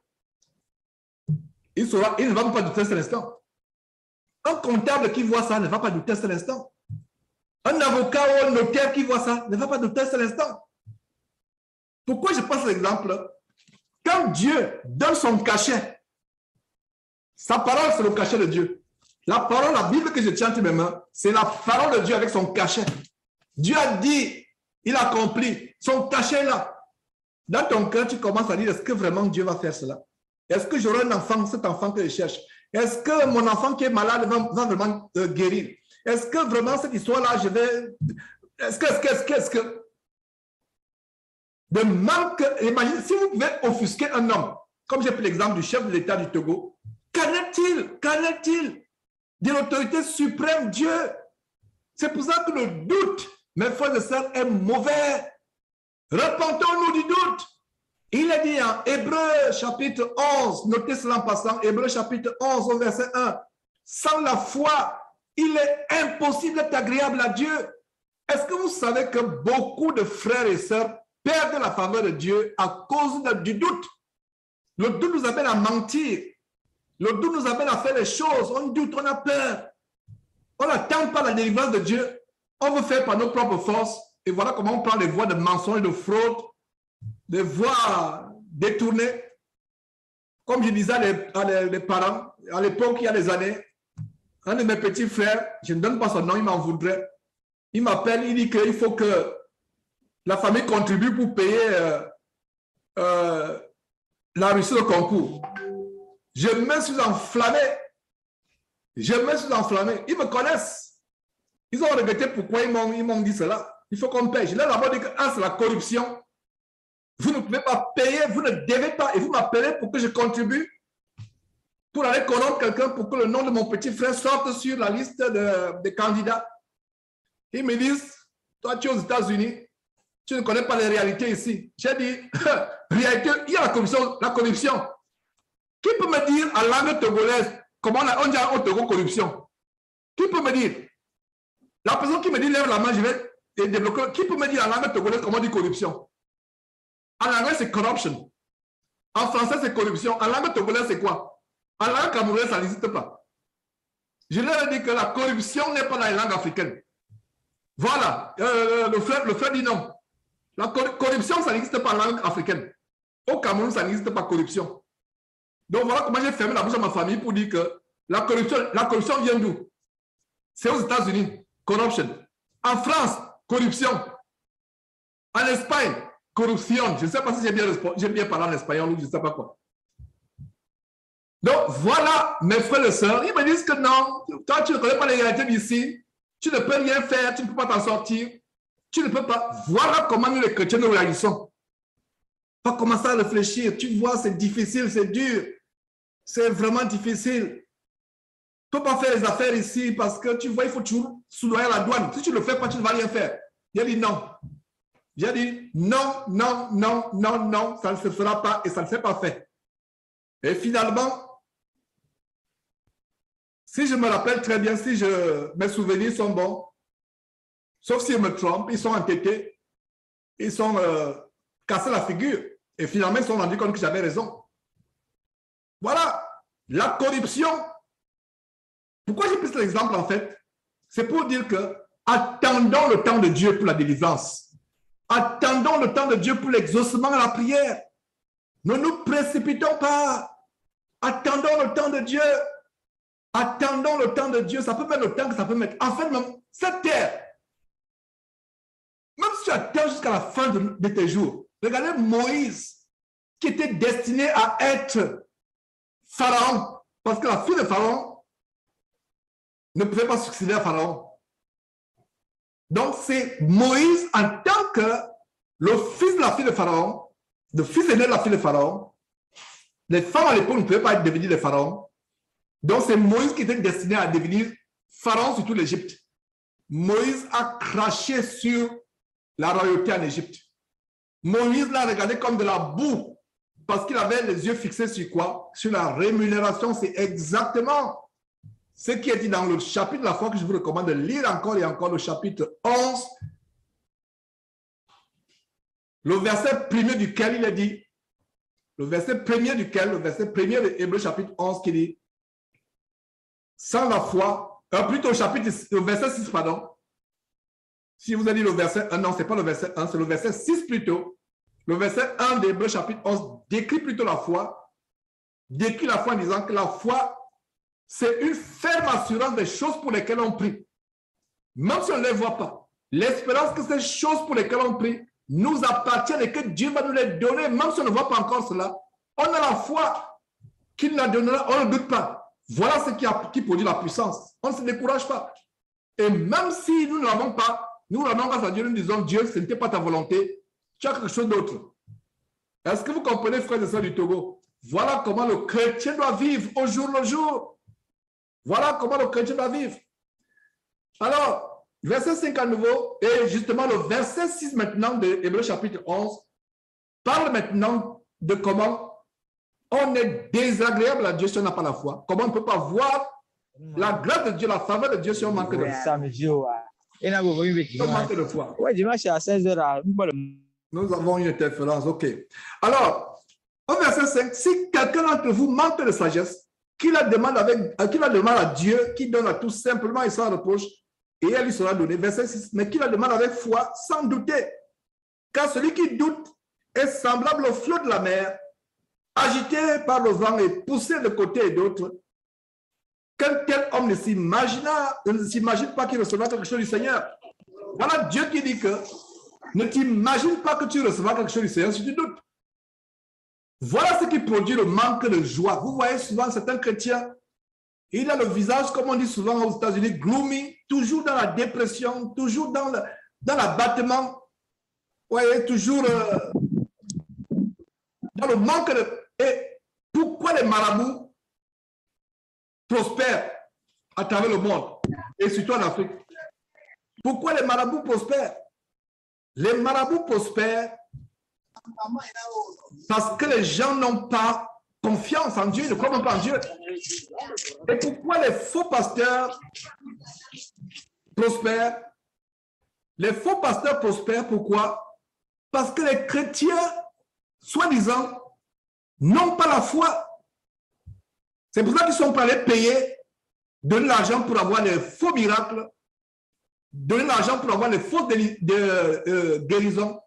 il ne va pas douter cet instant. Un comptable qui voit ça ne va pas douter cet instant. Un avocat ou un notaire qui voit ça ne va pas douter cet instant. Pourquoi je passe l'exemple? Quand Dieu donne son cachet, sa parole, c'est le cachet de Dieu. La parole, la Bible que je tiens entre mes mains, c'est la parole de Dieu avec son cachet. Dieu a dit, il a accompli, son cachet est là. Dans ton cœur, tu commences à dire, est-ce que vraiment Dieu va faire cela? Est-ce que j'aurai un enfant, cet enfant que je cherche? Est-ce que mon enfant qui est malade va vraiment guérir? Est-ce que vraiment cette histoire-là, je vais... Est-ce que... De manque... Imagine, si vous pouvez offusquer un homme, comme j'ai pris l'exemple du chef de l'État du Togo, qu'en est-il de l'autorité suprême Dieu? C'est pour ça que le doute, mes frères et sœurs, est mauvais. Repentons-nous du doute. Il est dit en Hébreux chapitre 11, notez cela en passant, Hébreux chapitre 11 au verset 1, sans la foi, il est impossible d'être agréable à Dieu. Est-ce que vous savez que beaucoup de frères et sœurs perdent la faveur de Dieu à cause du doute? Le doute nous amène à mentir. Le doute nous amène à faire les choses. On doute, on a peur. On n'attend pas la délivrance de Dieu. On veut faire par nos propres forces. Et voilà comment on prend les voies de mensonge, de fraude, des voies détournées. Comme je disais à les parents, à l'époque, il y a des années, un de mes petits frères, je ne donne pas son nom, il m'en voudrait. Il m'appelle, il dit qu'il faut que la famille contribue pour payer la réussite au concours. Je me suis enflammé. Ils me connaissent. Ils ont regretté pourquoi ils m'ont dit cela. Il faut qu'on paye. Je leur ai d'abord dit que c'est la corruption. Vous ne pouvez pas payer, vous ne devez pas. Et vous m'appelez pour que je contribue pour aller connaître quelqu'un pour que le nom de mon petit frère sorte sur la liste des candidats. Ils me disent, toi tu es aux États-Unis, tu ne connais pas les réalités ici. J'ai dit, réalité, il y a la corruption. Qui peut me dire en langue togolaise comment on dit au Togo corruption? Qui peut me dire? La personne qui me dit lève la main, je vais débloquer. Qui peut me dire en langue togolaise comment on dit corruption? En anglais, c'est corruption. En français, c'est corruption. En langue togolaise, c'est quoi? En langue camerounaise, ça n'existe pas. Je leur ai dit que la corruption n'est pas dans les langues africaines. Voilà. Le frère dit non. La corruption, ça n'existe pas en langue africaine. Au Cameroun, ça n'existe pas corruption. Donc voilà comment j'ai fermé la bouche à ma famille pour dire que la corruption vient d'où? C'est aux États-Unis, corruption. En France, corruption. En Espagne, corruption. Je ne sais pas si j'ai bien parlé en espagnol ou je ne sais pas quoi. Donc voilà, mes frères et sœurs, ils me disent que non, toi tu ne connais pas les réalités d'ici, tu ne peux rien faire, tu ne peux pas t'en sortir, tu ne peux pas. Voilà comment nous les chrétiens nous réagissons. Pas commencer à réfléchir, tu vois, c'est difficile, c'est dur. C'est vraiment difficile. Tu ne peux pas faire les affaires ici parce que tu vois, il faut toujours soudoyer la douane. Si tu ne le fais pas, tu ne vas rien faire. J'ai dit non. J'ai dit non, non, non, non, non, ça ne se fera pas et ça ne s'est pas fait. Et finalement, si je me rappelle très bien, si mes souvenirs sont bons, sauf si je me trompe, ils sont entêtés, ils sont cassés la figure et finalement ils se sont rendus compte que j'avais raison. Voilà, la corruption. Pourquoi j'ai pris cet exemple en fait? C'est pour dire que attendons le temps de Dieu pour la délivrance. Attendons le temps de Dieu pour l'exaucement à la prière. Ne nous précipitons pas. Attendons le temps de Dieu. Attendons le temps de Dieu. Ça peut mettre le temps que ça peut mettre. En fait, même cette terre, même si tu attends jusqu'à la fin de tes jours, regardez Moïse, qui était destiné à être Pharaon, parce que la fille de Pharaon ne pouvait pas succéder à Pharaon. Donc, c'est Moïse en tant que le fils de la fille de Pharaon, le fils aîné de la fille de Pharaon. Les femmes à l'époque ne pouvaient pas devenir des pharaons. Donc, c'est Moïse qui était destiné à devenir pharaon sur toute l'Égypte. Moïse a craché sur la royauté en Égypte. Moïse l'a regardé comme de la boue parce qu'il avait les yeux fixés sur quoi? Sur la rémunération. C'est exactement ce qui est dit dans le chapitre de la foi que je vous recommande de lire encore et encore, le chapitre 11, le verset premier duquel il est dit, le verset premier de Hébreux chapitre 11 qui dit, sans la foi, plutôt le verset 6, pardon. Si vous avez dit le verset 1, non, ce n'est pas le verset 1, c'est le verset 6 plutôt. Le verset 1 d'Hébreux chapitre 11 décrit plutôt la foi, décrit la foi en disant que la foi, c'est une ferme assurance des choses pour lesquelles on prie. Même si on ne les voit pas. L'espérance que ces choses pour lesquelles on prie nous appartiennent et que Dieu va nous les donner, même si on ne voit pas encore cela. On a la foi qu'il nous la donnera, on ne doute pas. Voilà ce qui produit la puissance. On ne se décourage pas. Et même si nous ne l'avons pas, nous rendons grâce à Dieu, nous disons, Dieu, ce n'était pas ta volonté, tu as quelque chose d'autre. Est-ce que vous comprenez, frères et sœurs du Togo? Voilà comment le chrétien doit vivre au jour le jour. Voilà comment le chrétien doit vivre. Alors, verset 5 à nouveau, et justement le verset 6 maintenant de Hébreux chapitre 11, parle maintenant de comment on est désagréable à Dieu si on n'a pas la foi. Comment on ne peut pas voir la grâce de Dieu, la faveur de Dieu si on manque de foi. On manque de foi. Nous avons une interférence, ok. Alors, au verset 5, si quelqu'un d'entre vous manque de sagesse, qu'il la demande à Dieu, qui donne à tous simplement et sans reproche, et elle lui sera donnée. Verset 6, mais qu'il la demande avec foi, sans douter. Car celui qui doute est semblable au flot de la mer, agité par le vent et poussé de côté et d'autre. Qu'un tel homme ne s'imagine pas qu'il recevra quelque chose du Seigneur. Voilà Dieu qui dit que ne t'imagine pas que tu recevras quelque chose du Seigneur si tu doutes. Voilà ce qui produit le manque de joie. Vous voyez souvent certains chrétiens, il a le visage, comme on dit souvent aux États-Unis, gloomy, toujours dans la dépression, toujours dans l'abattement. Vous voyez, toujours dans le manque de... Et pourquoi les marabouts prospèrent à travers le monde, et surtout en Afrique? Pourquoi les marabouts prospèrent? Les marabouts prospèrent parce que les gens n'ont pas confiance en Dieu, ne croient pas en Dieu. Et pourquoi les faux pasteurs prospèrent? Les faux pasteurs prospèrent, pourquoi? Parce que les chrétiens, soi-disant, n'ont pas la foi. C'est pour ça qu'ils sont prêts à payer, donner l'argent pour avoir les faux miracles, donner l'argent pour avoir les fausses guérisons,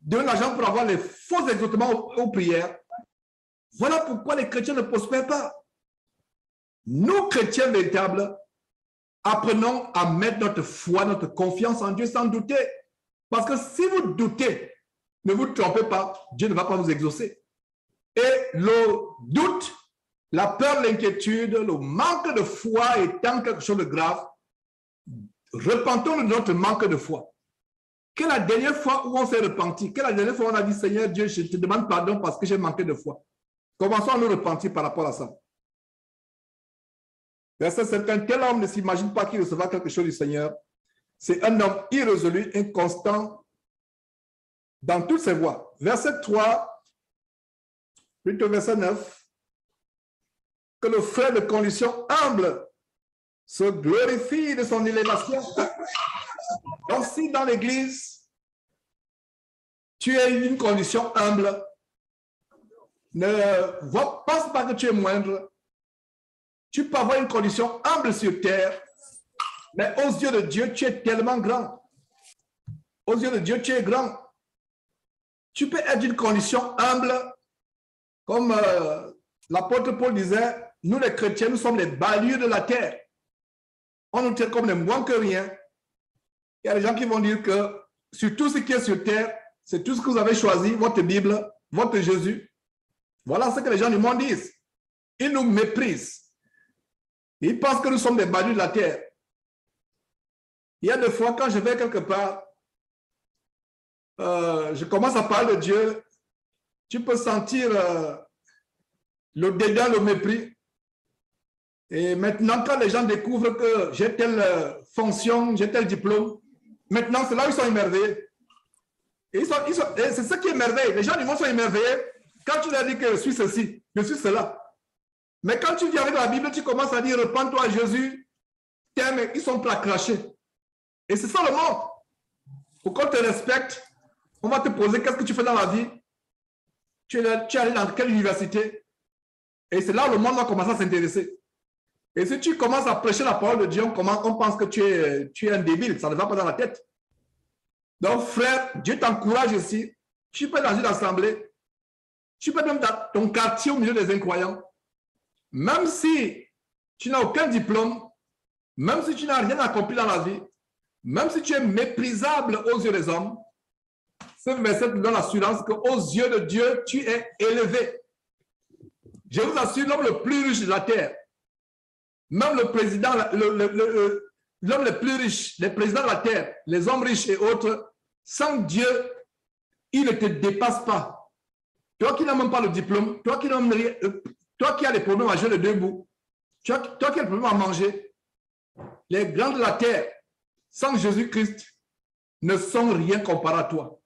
donner l'argent pour avoir les faux exaucements aux prières. Voilà pourquoi les chrétiens ne prospèrent pas. Nous, chrétiens véritables, apprenons à mettre notre foi, notre confiance en Dieu sans douter. Parce que si vous doutez, ne vous trompez pas, Dieu ne va pas vous exaucer. Et le doute, la peur, l'inquiétude, le manque de foi étant quelque chose de grave, repentons de notre manque de foi. Quelle est la dernière fois où on s'est repenti? Quelle est la dernière fois où on a dit, Seigneur Dieu, je te demande pardon parce que j'ai manqué de foi? Commençons à nous repentir par rapport à ça. Verset 5, un tel homme ne s'imagine pas qu'il recevra quelque chose du Seigneur. C'est un homme irrésolu, inconstant dans toutes ses voies. Verset 3, plutôt verset 9, que le frère de condition humble se glorifie de son élévation. Donc, si dans l'Église, tu es une condition humble, ne pense pas que tu es moindre. Tu peux avoir une condition humble sur terre, mais aux yeux de Dieu, tu es tellement grand. Aux yeux de Dieu, tu es grand. Tu peux être d'une condition humble, Comme l'apôtre Paul disait, nous les chrétiens, nous sommes les balayeurs de la terre. On nous tient comme les moins que rien. Il y a des gens qui vont dire que sur tout ce qui est sur terre, c'est tout ce que vous avez choisi, votre Bible, votre Jésus. Voilà ce que les gens du monde disent. Ils nous méprisent. Ils pensent que nous sommes des balayeurs de la terre. Il y a des fois, quand je vais quelque part, je commence à parler de Dieu, tu peux sentir le dédain, le mépris. Et maintenant, quand les gens découvrent que j'ai telle fonction, j'ai tel diplôme, maintenant, c'est là où ils sont émerveillés. Et c'est ça qui est merveilleux. Les gens du monde sont émerveillés quand tu leur dis que je suis ceci, je suis cela. Mais quand tu viens avec la Bible, tu commences à dire, repends-toi à Jésus, t'aimes, ils sont prêts à cracher. Et c'est ça le monde. Pour qu'on te respecte, on va te poser qu'est-ce que tu fais dans la vie. Tu es allé dans quelle université? Et c'est là où le monde va commencer à s'intéresser. Et si tu commences à prêcher la parole de Dieu, on pense que tu es un débile. Ça ne va pas dans la tête. Donc, frère, Dieu t'encourage ici. Tu peux être dans une assemblée. Tu peux être même dans ton quartier au milieu des incroyants. Même si tu n'as aucun diplôme, même si tu n'as rien accompli dans la vie, même si tu es méprisable aux yeux des hommes, ce verset nous donne l'assurance qu'aux yeux de Dieu, tu es élevé. Je vous assure, l'homme le plus riche de la terre, même le président, l'homme le plus riche, les présidents de la terre, les hommes riches et autres, sans Dieu, ils ne te dépassent pas. Toi qui n'as même pas le diplôme, toi qui as des problèmes à jouer les deux bouts, toi qui as des problèmes à manger, les grands de la terre, sans Jésus-Christ, ne sont rien comparé à toi.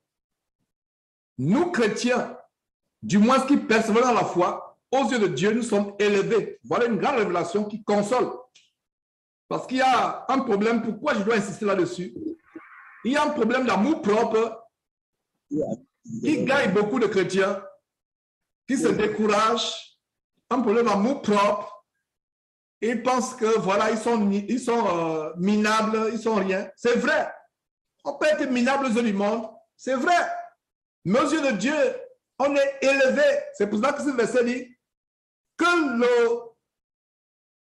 Nous, chrétiens, du moins qui persévèrent dans la foi, aux yeux de Dieu, nous sommes élevés. Voilà une grande révélation qui console. Parce qu'il y a un problème, pourquoi je dois insister là-dessus? Il y a un problème d'amour propre qui gagne beaucoup de chrétiens, qui se découragent, un problème d'amour propre. Ils pensent que voilà, ils sont minables, ils sont rien. C'est vrai. On peut être minable aux yeux du monde, c'est vrai. Mais aux yeux de Dieu, on est élevé. C'est pour ça que ce verset dit que le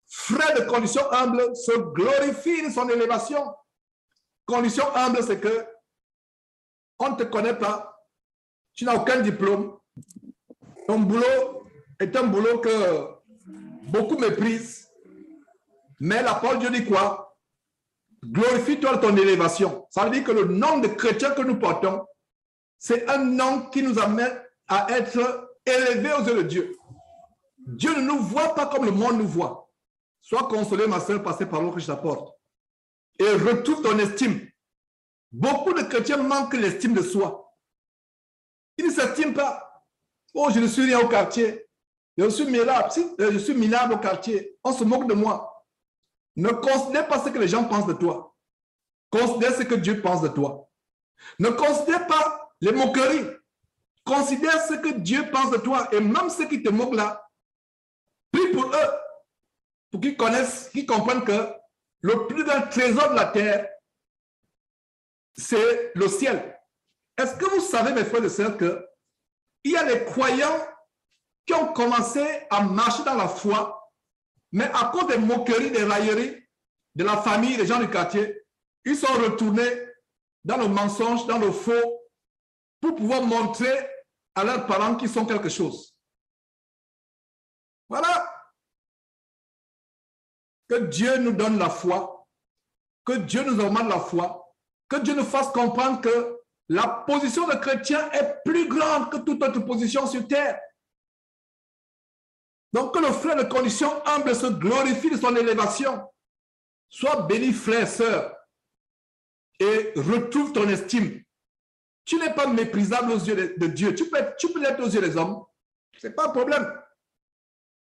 frère de condition humble se glorifie de son élévation. Condition humble, c'est que on ne te connaît pas, tu n'as aucun diplôme, ton boulot est un boulot que beaucoup méprisent, mais la parole de Dieu dit quoi? Glorifie-toi de ton élévation. Ça veut dire que le nom de chrétien que nous portons, c'est un nom qui nous amène à être élevés aux yeux de Dieu. Dieu ne nous voit pas comme le monde nous voit. Sois consolé, ma soeur, passez par l'eau que je t'apporte. Et retrouve ton estime. Beaucoup de chrétiens manquent l'estime de soi. Ils ne s'estiment pas. Oh, je ne suis rien au quartier. Je suis minable au quartier. On se moque de moi. Ne considère pas ce que les gens pensent de toi. Considère ce que Dieu pense de toi. Ne considère pas les moqueries. Considère ce que Dieu pense de toi. Et même ceux qui te moquent là, prie pour eux, pour qu'ils connaissent, qu'ils comprennent que le plus grand trésor de la terre, c'est le ciel. Est-ce que vous savez, mes frères et sœurs, qu'il y a des croyants qui ont commencé à marcher dans la foi, mais à cause des moqueries, des railleries de la famille, des gens du quartier, ils sont retournés dans le mensonge, dans le faux, pour pouvoir montrer à leurs parents qu'ils sont quelque chose. Voilà. Que Dieu nous donne la foi, que Dieu nous augmente la foi, que Dieu nous fasse comprendre que la position de chrétien est plus grande que toute autre position sur terre. Donc que le frère de condition humble se glorifie de son élévation. Sois béni, frère, sœur, et retrouve ton estime. Tu n'es pas méprisable aux yeux de Dieu. Tu peux l'être aux yeux des hommes. Ce n'est pas un problème.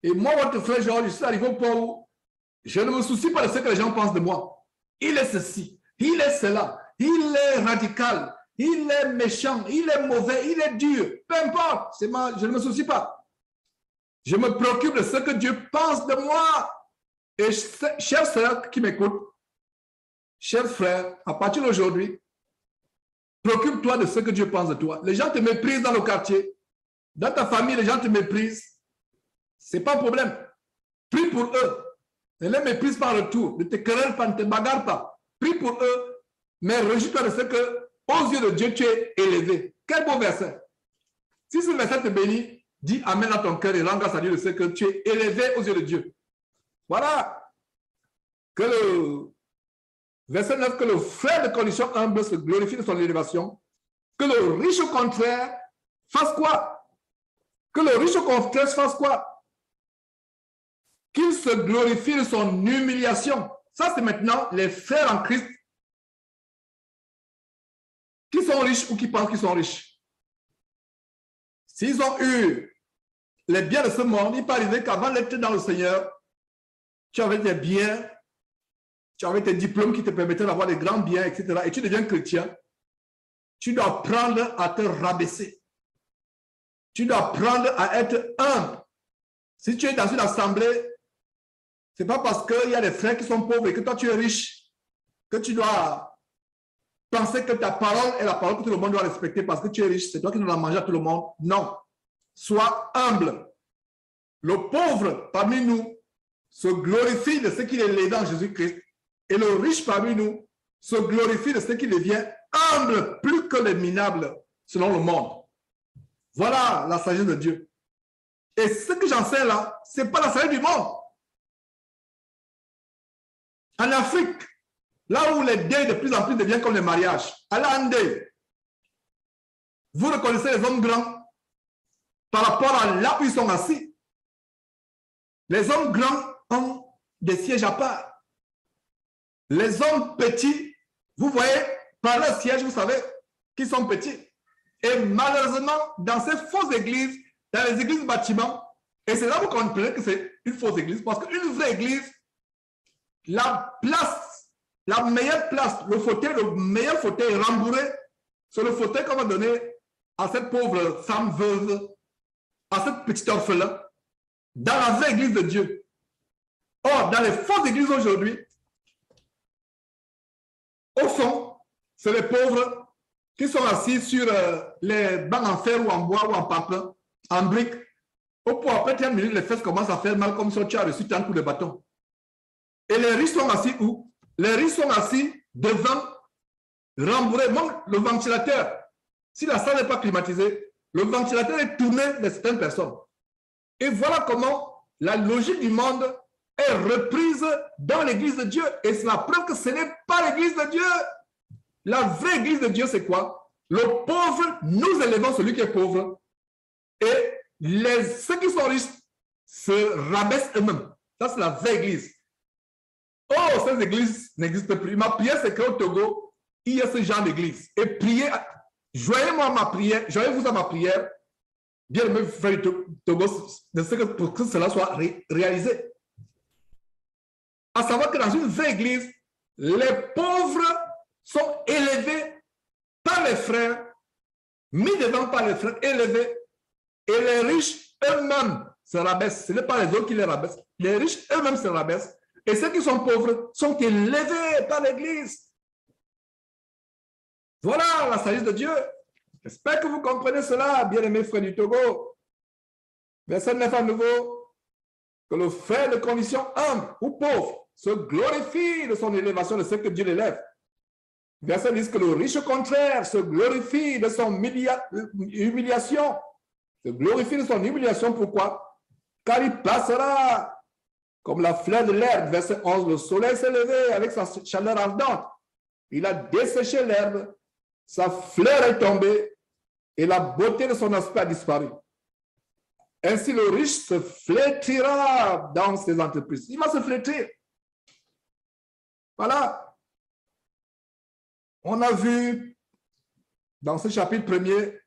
Et moi, votre frère Georges, je suis arrivé au point où je ne me soucie pas de ce que les gens pensent de moi. Il est ceci, il est cela, il est radical, il est méchant, il est mauvais, il est dur. Peu importe, je ne me soucie pas. Je me préoccupe de ce que Dieu pense de moi. Et chers sœurs qui m'écoutent, chers frères, à partir d'aujourd'hui, préoccupe-toi de ce que Dieu pense de toi. Les gens te méprisent dans le quartier. Dans ta famille, les gens te méprisent. Ce n'est pas un problème. Prie pour eux. Ne les méprise pas en retour. Ne te querelle pas, ne te bagarre pas. Prie pour eux, mais réjouis-toi de ce que, aux yeux de Dieu, tu es élevé. Quel beau verset. Si ce verset te bénit, dis Amen à ton cœur et rends grâce à Dieu de ce que tu es élevé aux yeux de Dieu. Voilà. Que le verset 9, que le frère de condition humble se glorifie de son élévation. Que le riche au contraire fasse quoi? Que le riche au contraire fasse quoi? Qu'il se glorifie de son humiliation. Ça, c'est maintenant les frères en Christ qui sont riches ou qui pensent qu'ils sont riches. S'ils ont eu les biens de ce monde, il peut arriver qu'avant d'être dans le Seigneur, tu avais des biens, tu avais tes diplômes qui te permettaient d'avoir des grands biens, etc. Et tu deviens chrétien. Tu dois apprendre à te rabaisser. Tu dois apprendre à être humble. Si tu es dans une assemblée, ce n'est pas parce qu'il y a des frères qui sont pauvres et que toi tu es riche que tu dois penser que ta parole est la parole que tout le monde doit respecter parce que tu es riche. C'est toi qui dois la manger à tout le monde. Non. Sois humble. Le pauvre parmi nous se glorifie de ce qu'il est élevé en Jésus-Christ et le riche parmi nous se glorifie de ce qu'il devient humble plus que les minables selon le monde. Voilà la sagesse de Dieu. Et ce que j'enseigne là, ce n'est pas la sagesse du monde. En Afrique, là où les deuils de plus en plus deviennent comme les mariages, à l'Andé, vous reconnaissez les hommes grands par rapport à là où ils sont assis. Les hommes grands ont des sièges à part. Les hommes petits, vous voyez, par leur siège, vous savez qu'ils sont petits. Et malheureusement, dans ces fausses églises, dans les églises bâtiments, et c'est là que vous comprenez que c'est une fausse église, parce qu'une vraie église, la place, la meilleure place, le meilleur fauteuil rembourré, c'est le fauteuil qu'on va donner à cette pauvre femme veuve, à cette petite orphelin, dans la vraie église de Dieu. Or, dans les fausses églises aujourd'hui, au fond, c'est les pauvres qui sont assis sur les bancs en fer ou en bois ou en papier, en briques. Pour après 30 minutes, les fesses commencent à faire mal comme si tu as reçu un coup de bâton. Et les riches sont assis où? Les riches sont assis devant, rembourré, même le ventilateur. Si la salle n'est pas climatisée, le ventilateur est tourné de certaines personnes. Et voilà comment la logique du monde est reprise dans l'église de Dieu. Et c'est la preuve que ce n'est pas l'église de Dieu. La vraie église de Dieu, c'est quoi? Le pauvre, nous élevons celui qui est pauvre. Et ceux qui sont riches se rabaissent eux-mêmes. Ça, c'est la vraie église. Oh, ces églises n'existent plus. Ma prière, c'est qu'au Togo, il y a ce genre d'église. Et priez, joignez-moi à ma prière, joignez-vous à ma prière, bien aimé frère du Togo, pour que cela soit réalisé. À savoir que dans une vraie église, les pauvres sont élevés par les frères, mis devant par les frères, élevés, et les riches eux-mêmes se rabaissent. Ce n'est pas les autres qui les rabaissent. Les riches eux-mêmes se rabaissent. Et ceux qui sont pauvres sont élevés par l'Église. Voilà la sagesse de Dieu. J'espère que vous comprenez cela, bien-aimés frères du Togo. Verset 9 à nouveau. Que le frère de condition humble ou pauvre se glorifie de son élévation, de ce que Dieu l'élève. Verset 10, que le riche au contraire se glorifie de son humiliation. Se glorifie de son humiliation, pourquoi? Car il passera comme la fleur de l'herbe. Verset 11, le soleil s'est levé avec sa chaleur ardente. Il a desséché l'herbe, sa fleur est tombée et la beauté de son aspect a disparu. Ainsi, le riche se flétrira dans ses entreprises. Il va se flétrir. Voilà. On a vu dans ce chapitre 1er,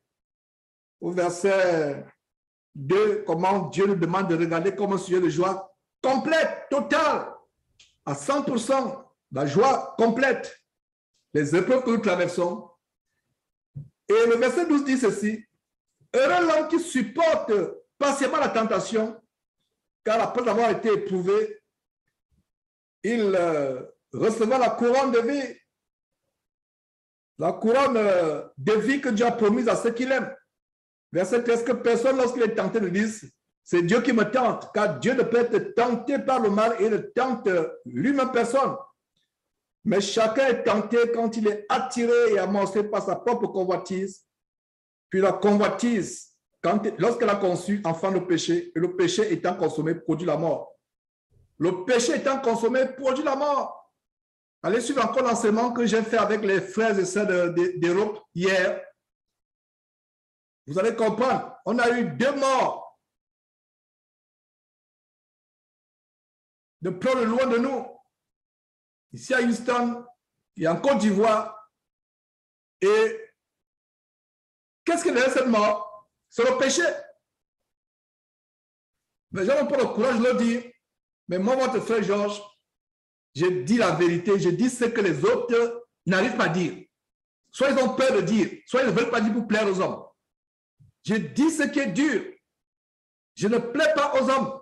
au verset 2, comment Dieu nous demande de regarder comme un sujet de joie complète, totale, à 100%, la joie complète, les épreuves que nous traversons. Et le verset 12 dit ceci: heureux l'homme qui supporte patiemment la tentation, car après avoir été éprouvé, il recevra la couronne de vie. La couronne de vie que Dieu a promise à ceux qui l'aiment. Verset 13, que personne, lorsqu'il est tenté, ne dise, c'est Dieu qui me tente, car Dieu ne peut être tenté par le mal et ne tente lui-même personne. Mais chacun est tenté quand il est attiré et amorcé par sa propre convoitise. Puis la convoitise, lorsqu'elle a conçu, enfant le péché, et le péché étant consommé, produit la mort. Le péché étant consommé, produit la mort. Allez suivre encore l'enseignement que j'ai fait avec les frères et sœurs d'Europe hier. Vous allez comprendre, on a eu 2 morts de près de loin de nous. Ici à Houston et en Côte d'Ivoire. Et qu'est-ce qui est cette mort? C'est le péché. Mais je n'ai pas le courage de le dire. Mais moi, votre frère Georges, j'ai dit la vérité, j'ai dit ce que les autres n'arrivent pas à dire. Soit ils ont peur de dire, soit ils ne veulent pas dire pour plaire aux hommes. Je dis ce qui est dur. Je ne plais pas aux hommes.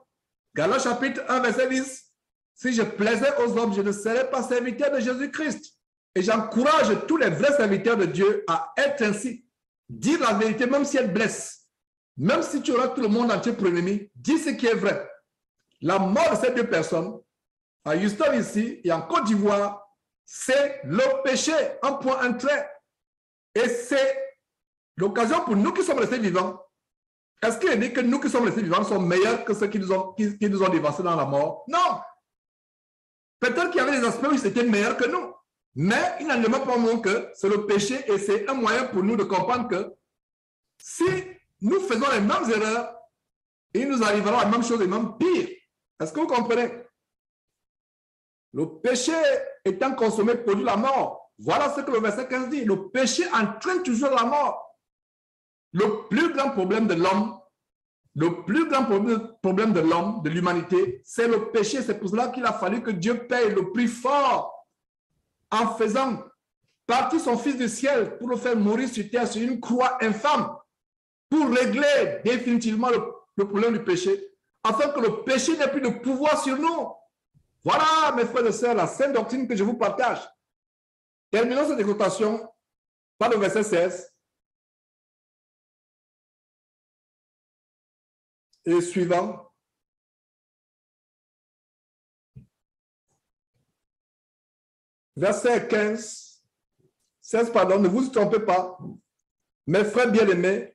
Galates chapitre 1, verset 10. Si je plaisais aux hommes, je ne serais pas serviteur de Jésus-Christ. Et j'encourage tous les vrais serviteurs de Dieu à être ainsi. Dire la vérité, même si elle blesse. Même si tu auras tout le monde entier pour ennemi, dis ce qui est vrai. La mort de ces 2 personnes, à Houston ici et en Côte d'Ivoire, c'est le péché, un point, un trait. Et c'est l'occasion pour nous qui sommes restés vivants. Est-ce qu'il est dit que nous qui sommes restés vivants sommes meilleurs que ceux qui nous ont dévancés dans la mort? Non. Peut-être qu'il y avait des aspects où ils étaient meilleurs que nous. Mais il n'en demeure pas moins que c'est le péché et c'est un moyen pour nous de comprendre que si nous faisons les mêmes erreurs, il nous arrivera la même chose et même pire. Est-ce que vous comprenez? Le péché étant consommé produit la mort. Voilà ce que le verset 15 dit. Le péché entraîne toujours la mort. Le plus grand problème de l'homme, de l'humanité, c'est le péché. C'est pour cela qu'il a fallu que Dieu paye le prix fort en faisant partir son Fils du ciel pour le faire mourir sur terre sur une croix infâme pour régler définitivement le problème du péché, afin que le péché n'ait plus de pouvoir sur nous. Voilà, mes frères et sœurs, la sainte doctrine que je vous partage. Terminons cette exhortation par le verset 16. Et suivant. Verset 15. 16, pardon, ne vous trompez pas. Mes frères bien-aimés,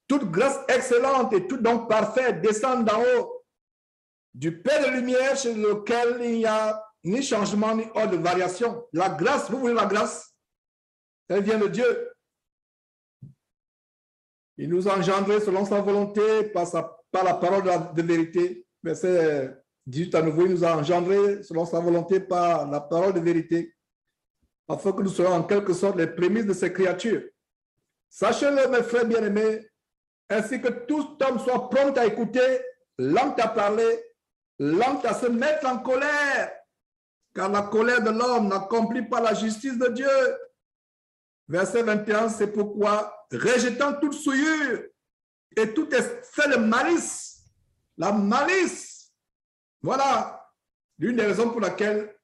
toute grâce excellente et tout don parfait descend d'en haut, du Père de lumière chez lequel il n'y a ni changement ni ordre de variation. La grâce, vous voulez la grâce? Elle vient de Dieu. Il nous a engendrés selon sa volonté par la parole de vérité. Verset 18 à nouveau, il nous a engendrés selon sa volonté par la parole de vérité, afin que nous soyons en quelque sorte les prémices de ces créatures. Sachez-le, mes frères bien-aimés, ainsi que tout homme soit prompt à écouter, lent à parler, lent à se mettre en colère, car la colère de l'homme n'accomplit pas la justice de Dieu. Verset 21, c'est pourquoi, rejetant toute souillure et tout excès de malice, la malice, voilà l'une des raisons pour laquelle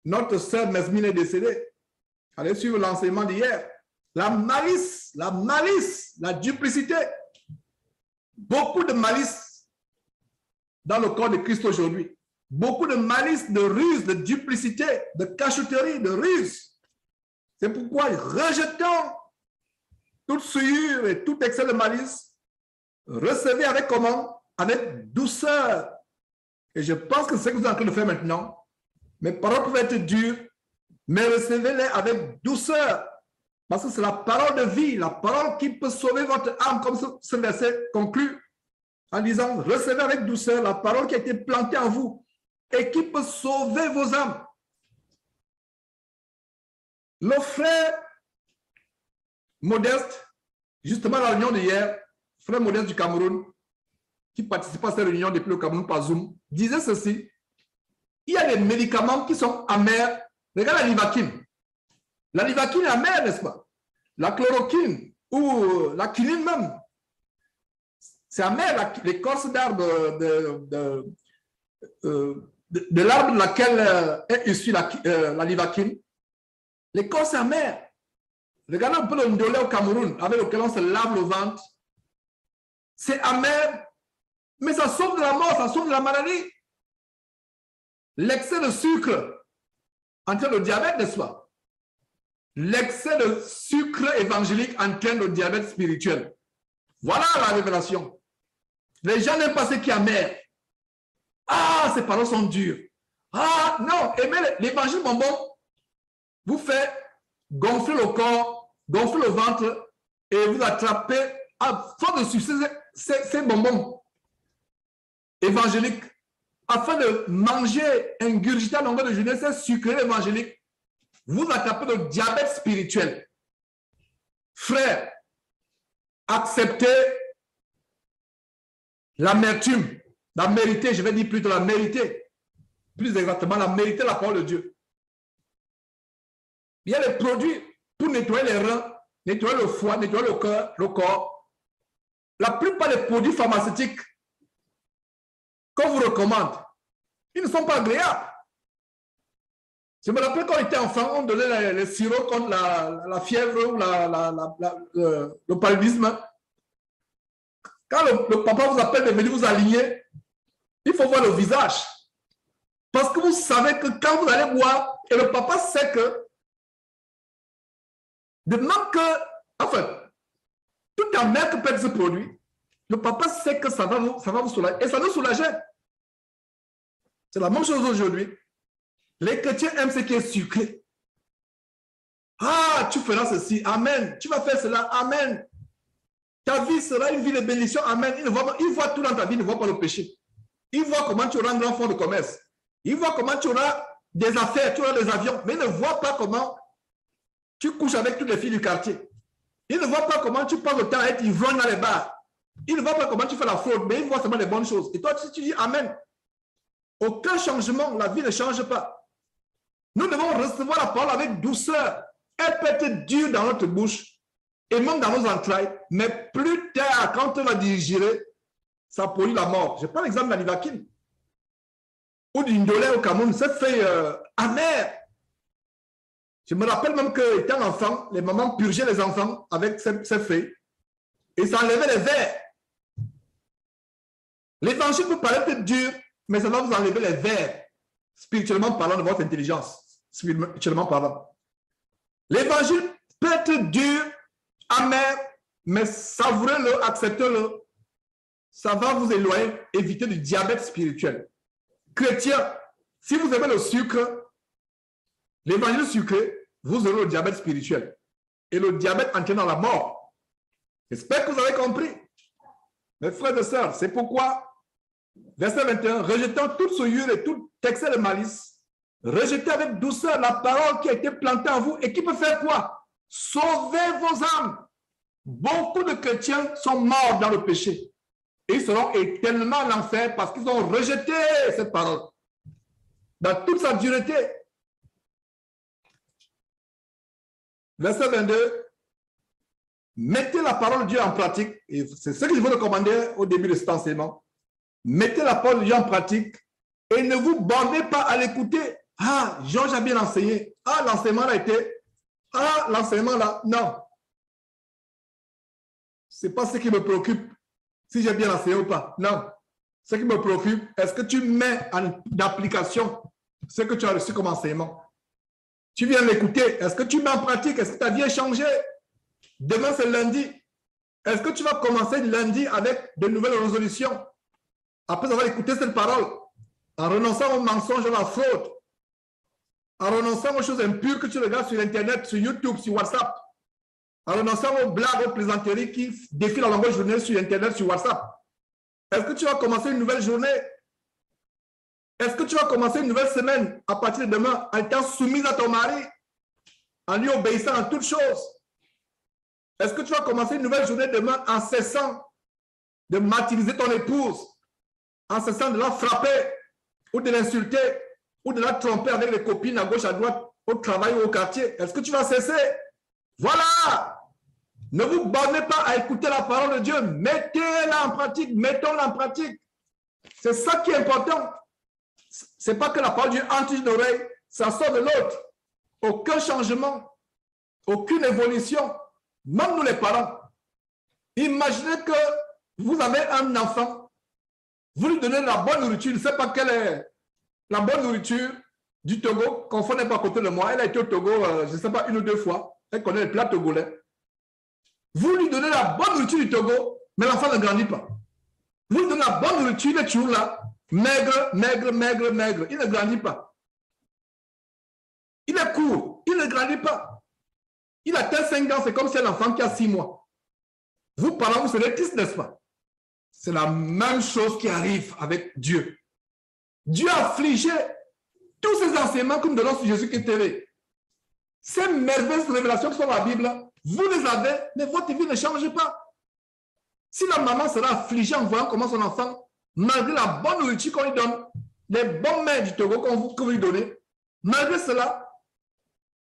notre sœur Mesmine est décédée. Allez suivre l'enseignement d'hier. La malice, la duplicité. Beaucoup de malice dans le corps de Christ aujourd'hui. Beaucoup de malice, de ruse, de duplicité, de cachotterie, de ruse. C'est pourquoi, rejetant toute souillure et tout excès de malice, recevez avec comment? Avec douceur. Et je pense que c'est ce que vous êtes en train de faire maintenant. Mes paroles peuvent être dures, mais recevez-les avec douceur. Parce que c'est la parole de vie, la parole qui peut sauver votre âme, comme ce verset conclut en disant, recevez avec douceur la parole qui a été plantée en vous et qui peut sauver vos âmes. Le frère Modeste, justement à la réunion d'hier, frère Modeste du Cameroun, qui participe à cette réunion depuis le Cameroun par Zoom, disait ceci: il y a des médicaments qui sont amers. Regarde la livaquine. La livaquine est amère, n'est-ce pas? La chloroquine ou la quinine même. C'est amer, l'écorce d'arbre de l'arbre de laquelle est issue la livaquine. L'écorce est amère. Regardez un peu le ndolé au Cameroun, avec lequel on se lave le ventre. C'est amer, mais ça sauve de la mort, ça sauve de la maladie. L'excès de sucre entraîne le diabète, n'est-ce pas? L'excès de sucre évangélique entraîne le diabète spirituel. Voilà la révélation. Les gens n'aiment pas ce qui est amer. Ah, ces paroles sont dures. Ah, non, aimez l'évangile bonbon vous fait gonfler le corps, gonfler le ventre et vous attrapez à force de sucer ces bonbons évangéliques afin de manger, ingurgiter à longueur de journée ces sucreries évangéliques. Vous attrapez le diabète spirituel. Frère, acceptez l'amertume, la mériter, je vais dire plutôt la mériter. Plus exactement, la mériter la parole de Dieu. Il y a des produits pour nettoyer les reins, nettoyer le foie, nettoyer le corps. La plupart des produits pharmaceutiques qu'on vous recommande, ils ne sont pas agréables. Je me rappelle quand on était enfant, on donnait les sirops contre la fièvre ou le paludisme. Quand le papa vous appelle de venir vous aligner, il faut voir le visage. Parce que vous savez que quand vous allez boire, et le papa sait que, de même que, enfin, toute la mère que peut être ce produit, le papa sait que ça va vous soulager. Et ça nous soulageait. C'est la même chose aujourd'hui. Les chrétiens aiment ce qui est sucré. Ah, tu feras ceci. Amen. Tu vas faire cela. Amen. Ta vie sera une vie de bénédiction. Amen. Il voit tout dans ta vie. Il ne voit pas le péché. Il voit comment tu auras un grand fonds de commerce. Il voit comment tu auras des affaires, tu auras des avions. Mais il ne voit pas comment tu couches avec toutes les filles du quartier. Il ne voit pas comment tu passes le temps à être ivrogne dans les bars. Il ne voit pas comment tu fais la fraude. Mais il voit seulement les bonnes choses. Et toi, si tu dis Amen, aucun changement, la vie ne change pas. Nous devons recevoir la parole avec douceur. Elle peut être dure dans notre bouche et même dans nos entrailles, mais plus tard, quand on va digérer, ça pollue la mort. Je prends l'exemple de la Nivaquine ou du ndolé au Cameroun. C'est fait amer. Je me rappelle même qu'étant enfant, les mamans purgeaient les enfants avec ces feuilles et ça enlevait les vers. L'évangile peut paraître dur, mais ça va vous enlever les vers, spirituellement parlant, de votre intelligence. Spirituellement parlant. L'évangile peut être dur, amer, mais savourez-le, acceptez-le. Ça va vous éloigner, éviter du diabète spirituel. Chrétien, si vous aimez le sucre, l'évangile sucré, vous aurez le diabète spirituel. Et le diabète entraînant la mort. J'espère que vous avez compris. Mes frères et sœurs, c'est pourquoi, verset 21, rejetant toute souillure et tout excès de malice, rejetez avec douceur la parole qui a été plantée en vous et qui peut faire quoi? Sauver vos âmes. Beaucoup de chrétiens sont morts dans le péché. Et ils seront éternellement en enfer parce qu'ils ont rejeté cette parole. Dans toute sa dureté. Verset 22. Mettez la parole de Dieu en pratique. Et c'est ce que je vous recommandais au début de cet enseignement. Mettez la parole de Dieu en pratique et ne vous bornez pas à l'écouter. Ah, Georges a bien enseigné. Ah, l'enseignement là été. Ah, l'enseignement là. Non. Ce n'est pas ce qui me préoccupe, si j'ai bien enseigné ou pas. Non. Ce qui me préoccupe, est-ce que tu mets en application ce que tu as reçu comme enseignement? Tu viens l'écouter. Est-ce que tu mets en pratique? Est-ce que ta vie a changé? Demain, c'est lundi. Est-ce que tu vas commencer lundi avec de nouvelles résolutions? Après avoir écouté cette parole, en renonçant au mensonge, à la fraude, en renonçant aux choses impures que tu regardes sur Internet, sur YouTube, sur WhatsApp, en renonçant aux blagues, aux plaisanteries qui défilent à la longue journée sur Internet, sur WhatsApp. Est-ce que tu vas commencer une nouvelle journée? Est-ce que tu vas commencer une nouvelle semaine à partir de demain en étant soumise à ton mari, en lui obéissant en toutes choses? Est-ce que tu vas commencer une nouvelle journée demain en cessant de martyriser ton épouse, en cessant de la frapper ou de l'insulter ou de la tromper avec les copines à gauche, à droite, au travail ou au quartier? Est-ce que tu vas cesser? Voilà! Ne vous bornez pas à écouter la parole de Dieu. Mettez-la en pratique. Mettons-la en pratique. C'est ça qui est important. Ce n'est pas que la parole de Dieu entre une oreille, ça sort de l'autre. Aucun changement. Aucune évolution. Même nous les parents. Imaginez que vous avez un enfant, vous lui donnez la bonne nourriture, je ne sais pas quelle est la bonne nourriture du Togo, qu'on ne pas à côté de moi. Elle a été au Togo, je ne sais pas, 1 ou 2 fois. Elle connaît les plats togolais. Vous lui donnez la bonne nourriture du Togo, mais l'enfant ne grandit pas. Vous lui donnez la bonne nourriture, il est toujours là, maigre, maigre, maigre, maigre. Il ne grandit pas. Il est court, il ne grandit pas. Il atteint 5 ans, c'est comme si un enfant qui a 6 mois. Vous, parents, vous serez tristes, n'est-ce pas? C'est la même chose qui arrive avec Dieu. Dieu a affligé tous ces enseignements que nous donnons sur Jésus-Christ TV. Ces merveilleuses révélations qui sont dans la Bible, vous les avez, mais votre vie ne change pas. Si la maman sera affligée en voyant comment son enfant, malgré la bonne nourriture qu'on lui donne, les bons mets du Togo que vous lui donnez, malgré cela,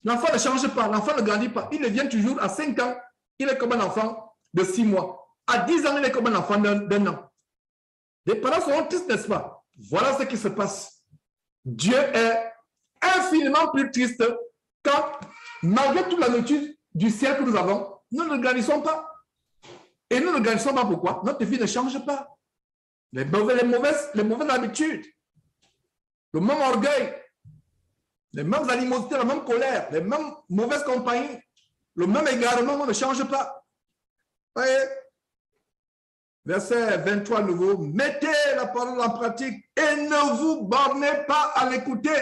l'enfant ne change pas, l'enfant ne grandit pas. Il devient toujours à 5 ans, il est comme un enfant de 6 mois. À 10 ans, il est comme un enfant d'un an. Les parents seront tristes, n'est-ce pas? Voilà ce qui se passe. Dieu est infiniment plus triste quand, malgré toute la nourriture du ciel que nous avons, nous ne grandissons pas. Et nous ne grandissons pas pourquoi? Notre vie ne change pas. Les mauvaises habitudes, le même orgueil, les mêmes animosités, la même colère, les mêmes mauvaises compagnies, le même égarement ne change pas. Voyez? Verset 23 nouveau, mettez la parole en pratique et ne vous bornez pas à l'écouter.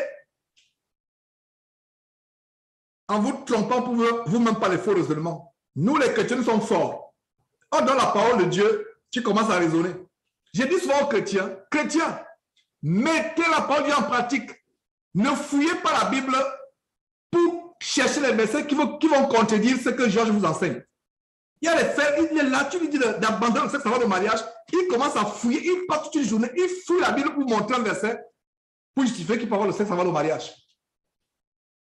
En vous trompant pour vous-même par les faux raisonnements. Nous, les chrétiens, sommes forts. Or, dans la parole de Dieu, tu commences à raisonner. J'ai dit souvent aux chrétiens, mettez la parole de Dieu en pratique. Ne fouillez pas la Bible pour chercher les versets qui vont contredire ce que Georges vous enseigne. Il y a les faits, il est là, tu lui dis d'abandonner le sexe avant le mariage, il commence à fouiller, il passe toute une journée, il fouille la Bible pour montrer un verset pour justifier qu'il peut avoir le sexe avant le mariage.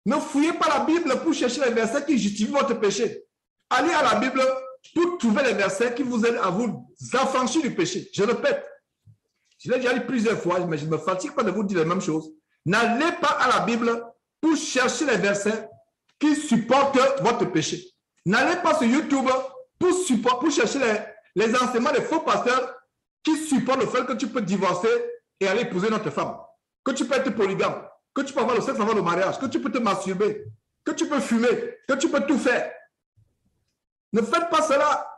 Ne fouillez pas la Bible pour chercher les versets qui justifient votre péché. Allez à la Bible pour trouver les versets qui vous aident à vous affranchir du péché. Je répète, je l'ai déjà dit plusieurs fois, mais je ne me fatigue pas de vous dire les mêmes choses. N'allez pas à la Bible pour chercher les versets qui supportent votre péché. N'allez pas sur YouTube pour chercher les enseignements des faux pasteurs qui supportent le fait que tu peux divorcer et aller épouser notre femme, que tu peux être polygame, que tu peux avoir le sexe avant le mariage, que tu peux te masturber, que tu peux fumer, que tu peux tout faire. Ne faites pas cela.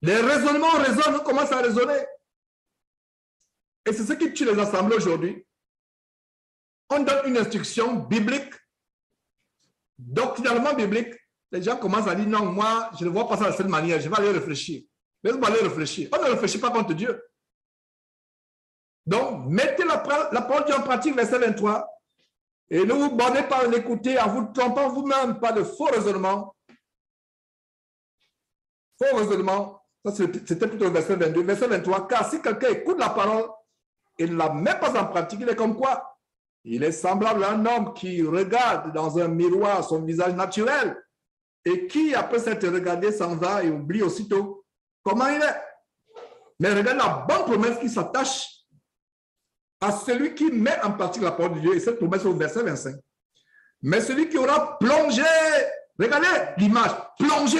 Les raisonnements résonnent, on commence à raisonner. Et c'est ce qui tue les assemblées aujourd'hui. On donne une instruction biblique, doctrinalement biblique. Les gens commencent à dire non, moi, je ne vois pas ça de cette manière, je vais aller réfléchir. Laisse-moi aller réfléchir. On ne réfléchit pas contre Dieu. Donc, mettez la parole de Dieu en pratique, verset 23, et ne vous bornez pas à l'écouter en vous trompant vous-même par de faux raisonnements. Faux raisonnements, c'était plutôt le verset 22. Verset 23, car si quelqu'un écoute la parole et ne la met pas en pratique, il est comme quoi? Il est semblable à un homme qui regarde dans un miroir son visage naturel et qui, après s'être regardé, s'en va et oublie aussitôt comment il est. Mais regarde la bonne promesse qui s'attache à celui qui met en pratique la parole de Dieu. Et cette promesse au verset 25. Mais celui qui aura plongé, regardez l'image, plongé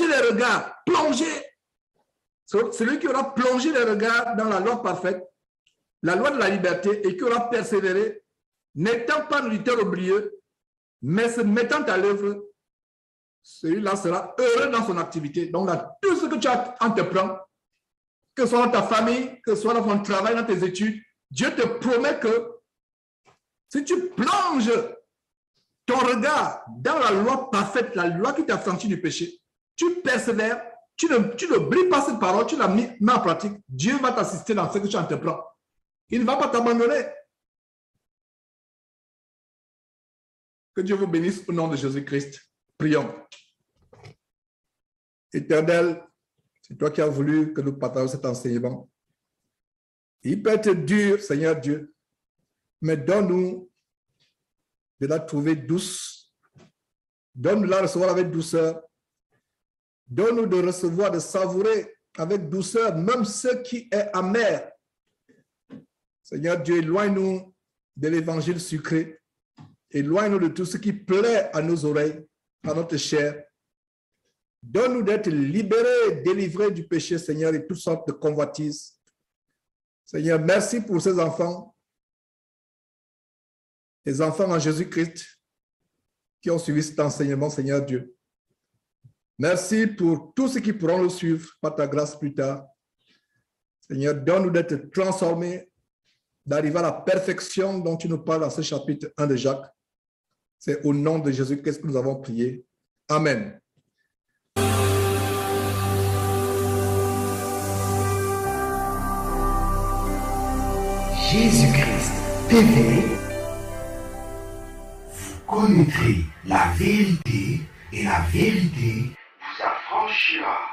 les regards, plongé. Celui qui aura plongé les regards dans la loi parfaite, la loi de la liberté, et qui aura persévéré, n'étant pas auditeur oublieux, mais se mettant à l'œuvre, celui-là sera heureux dans son activité. Donc, dans tout ce que tu entreprends, que ce soit dans ta famille, que ce soit dans ton travail, dans tes études, Dieu te promet que si tu plonges ton regard dans la loi parfaite, la loi qui t'affranchit du péché, tu persévères, tu n'oublies pas cette parole, tu la mets en pratique, Dieu va t'assister dans ce que tu entreprends. Il ne va pas t'abandonner. Que Dieu vous bénisse au nom de Jésus-Christ. Prions. Éternel, c'est toi qui as voulu que nous partagions cet enseignement. Il peut être dur, Seigneur Dieu, mais donne-nous de la trouver douce. Donne-nous de la recevoir avec douceur. Donne-nous de recevoir, de savourer avec douceur, même ce qui est amer. Seigneur Dieu, éloigne-nous de l'évangile sucré. Éloigne-nous de tout ce qui plaît à nos oreilles, à notre chair. Donne-nous d'être libérés, délivrés du péché, Seigneur, et toutes sortes de convoitises. Seigneur, merci pour ces enfants, les enfants en Jésus-Christ qui ont suivi cet enseignement, Seigneur Dieu. Merci pour tous ceux qui pourront le suivre par ta grâce plus tard. Seigneur, donne-nous d'être transformés, d'arriver à la perfection dont tu nous parles dans ce chapitre 1 de Jacques. C'est au nom de Jésus-Christ que nous avons prié. Amen. Jésus-Christ TV, vous connaîtrez la vérité et la vérité vous affranchira.